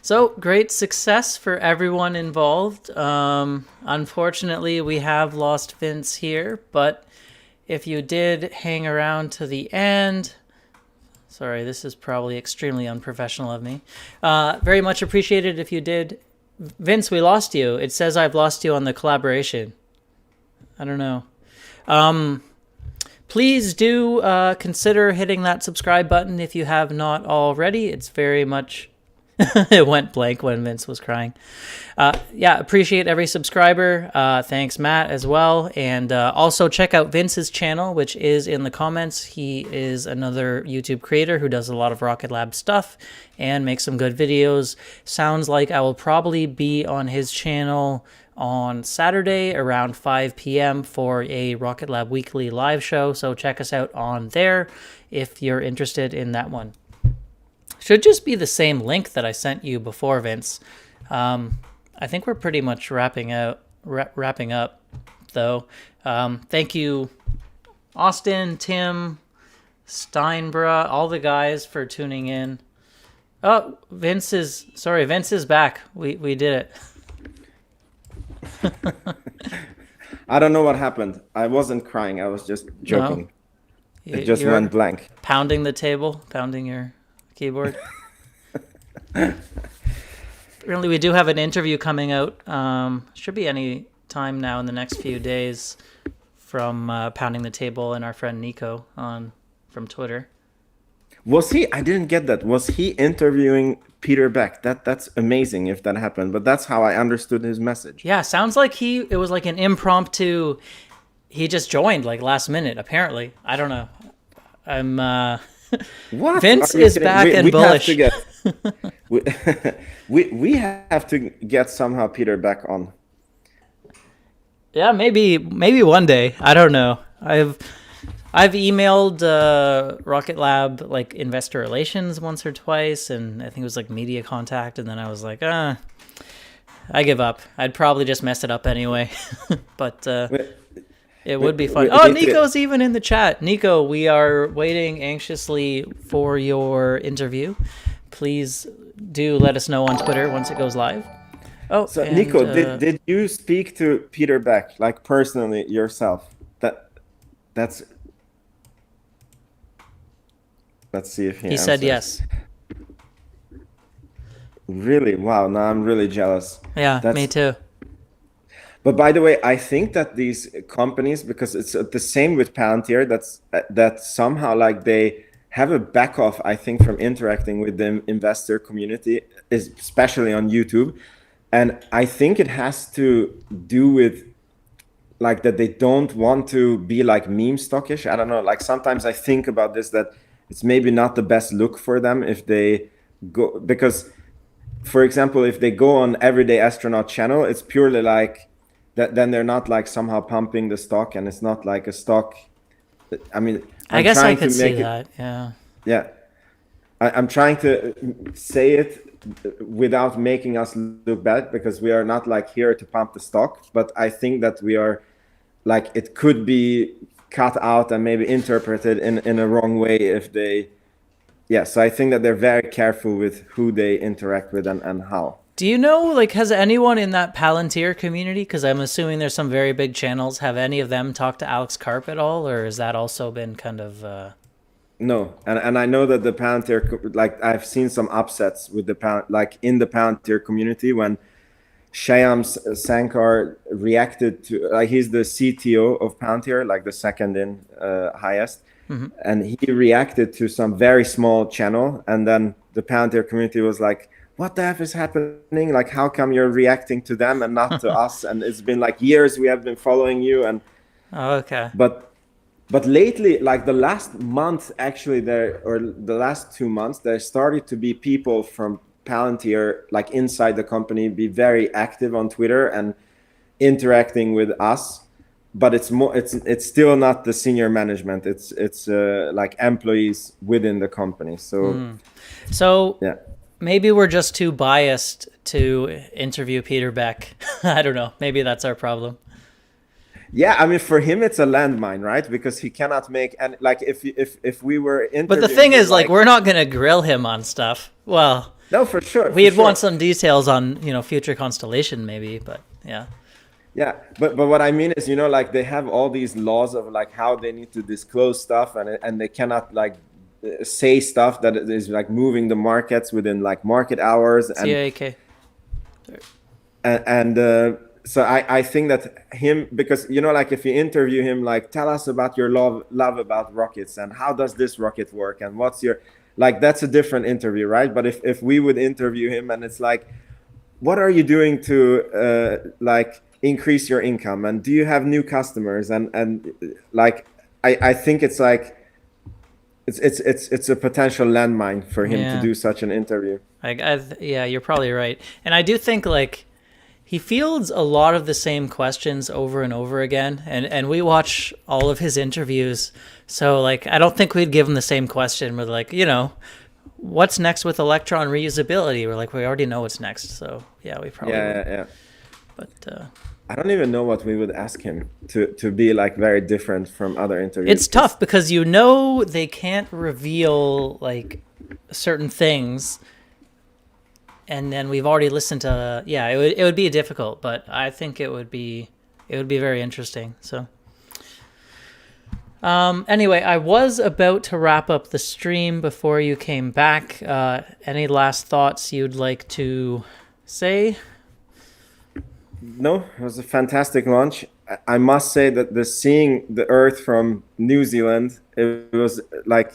So, great success for everyone involved. Unfortunately, we have lost Vince here, but if you did hang around to the end... Sorry, this is probably extremely unprofessional of me. Very much appreciated if you did... Vince, we lost you. It says I've lost you on the collaboration. I don't know. Please do consider hitting that subscribe button if you have not already. It's very much... It went blank when Vince was crying. Yeah, appreciate every subscriber. Thanks, Matt, as well. And also check out Vince's channel, which is in the comments. He is another YouTube creator who does a lot of Rocket Lab stuff and makes some good videos. Sounds like I will probably be on his channel on Saturday around 5 p.m. for a Rocket Lab weekly live show. So check us out on there if you're interested in that one. Should just be the same link that I sent you before, Vince. I think we're pretty much wrapping up, though. Thank you, Austin, Tim, Steinbra, all the guys for tuning in. Oh, Vince is back. We did it. I don't know what happened. I wasn't crying. I was just joking. No, it just went blank. Pounding the table, pounding your keyboard. Really, we do have an interview coming out. Should be any time now in the next few days from Pounding the Table and our friend Nico from Twitter. Was he? I didn't get that. Was he interviewing Peter Beck? That's amazing if that happened. But that's how I understood his message. Yeah, sounds like it was like an impromptu. He just joined like last minute. Apparently, I don't know. What? Vince is back and bullish. We have to get somehow Peter back on. Yeah, maybe one day. I don't know. I've emailed Rocket Lab like investor relations once or twice, and I think it was like media contact, and then I was like, I give up. I'd probably just mess it up anyway. But it would be fun. Oh, Nico's even in the chat. Nico, we are waiting anxiously for your interview. Please do let us know on Twitter once it goes live. Oh, so Nico, did you speak to Peter Beck, like personally yourself? That's. Let's see if he said yes. Really? Wow. Now I'm really jealous. Yeah, me too. But by the way, I think that these companies, because it's the same with Palantir, that somehow like they have a back off, I think, from interacting with the investor community, especially on YouTube. And I think it has to do with like that they don't want to be like meme stockish. I don't know. Like sometimes I think about this, that it's maybe not the best look for them if they go, because for example, if they go on Everyday Astronaut channel, it's purely like that. Then they're not like somehow pumping the stock, and it's not like a stock. I mean, I guess I could see that. Yeah. Yeah. I'm trying to say it without making us look bad, because we are not like here to pump the stock, but I think that we are like, it could be cut out and maybe interpreted in a wrong way if they, so I think that they're very careful with who they interact with and how. Do you know, like, has anyone in that Palantir community, because I'm assuming there's some very big channels, have any of them talked to Alex Karp at all, or has that also been kind of... No, and I know that the Palantir, like I've seen some upsets with the like in the Palantir community when Shyam Sankar reacted to, like he's the CTO of Palantir, like the second in highest, and he reacted to some very small channel, and then the Palantir community was like, what the F is happening? Like, how come you're reacting to them and not to us? And it's been like years we have been following you. And But lately, like the last month, actually, or the last 2 months, there started to be people from Palantir, like inside the company, be very active on Twitter and interacting with us. But it's still not the senior management. It's like employees within the company. So yeah, maybe we're just too biased to interview Peter Beck. I don't know. Maybe that's our problem. Yeah, I mean, for him, it's a landmine, right? Because he cannot make, and like if we were interviewing, but the thing is, like, we're not going to grill him on stuff. Well, no, for sure. We'd want some details on, future constellation, maybe, but yeah. Yeah, but what I mean is, like they have all these laws of like how they need to disclose stuff, and they cannot like say stuff that is like moving the markets within like market hours. CAK. So I think that him, because like if you interview him, like tell us about your love about rockets and how does this rocket work and what's your, like that's a different interview, right? But if we would interview him and it's like, what are you doing to like increase your income, and do you have new customers, and like I think it's like it's a potential landmine for him to do such an interview. Yeah, you're probably right, and I do think like he fields a lot of the same questions over and over again, and we watch all of his interviews, so like I don't think we'd give him the same question. We're like, what's next with electron reusability? We're like, we already know what's next, so yeah, we probably would. Yeah. But I don't even know what we would ask him to be like very different from other interviews. It's tough because they can't reveal like certain things. And then we've already listened to, it would be difficult, but I think it would be very interesting. So anyway, I was about to wrap up the stream before you came back. Any last thoughts you'd like to say? No, it was a fantastic launch. I must say that seeing the Earth from New Zealand, it was like,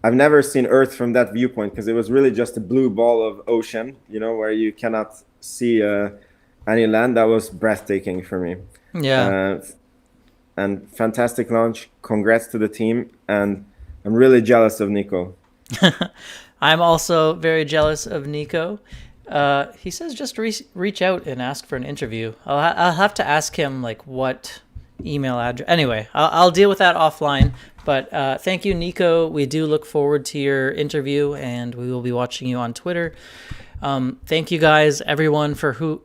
I've never seen Earth from that viewpoint, because it was really just a blue ball of ocean, where you cannot see any land. That was breathtaking for me. Yeah. And fantastic launch. Congrats to the team. And I'm really jealous of Nico. I'm also very jealous of Nico. He says just reach out and ask for an interview. I'll have to ask him like what email address. Anyway, I'll deal with that offline. But thank you, Nico. We do look forward to your interview, and we will be watching you on Twitter. Thank you guys, everyone, for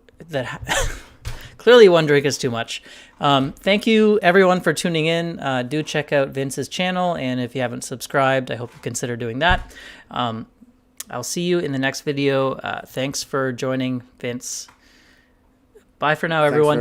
clearly one drink is too much. Thank you, everyone, for tuning in. Do check out Vince's channel, and if you haven't subscribed, I hope you consider doing that. I'll see you in the next video. Thanks for joining, Vince. Bye for now, everyone.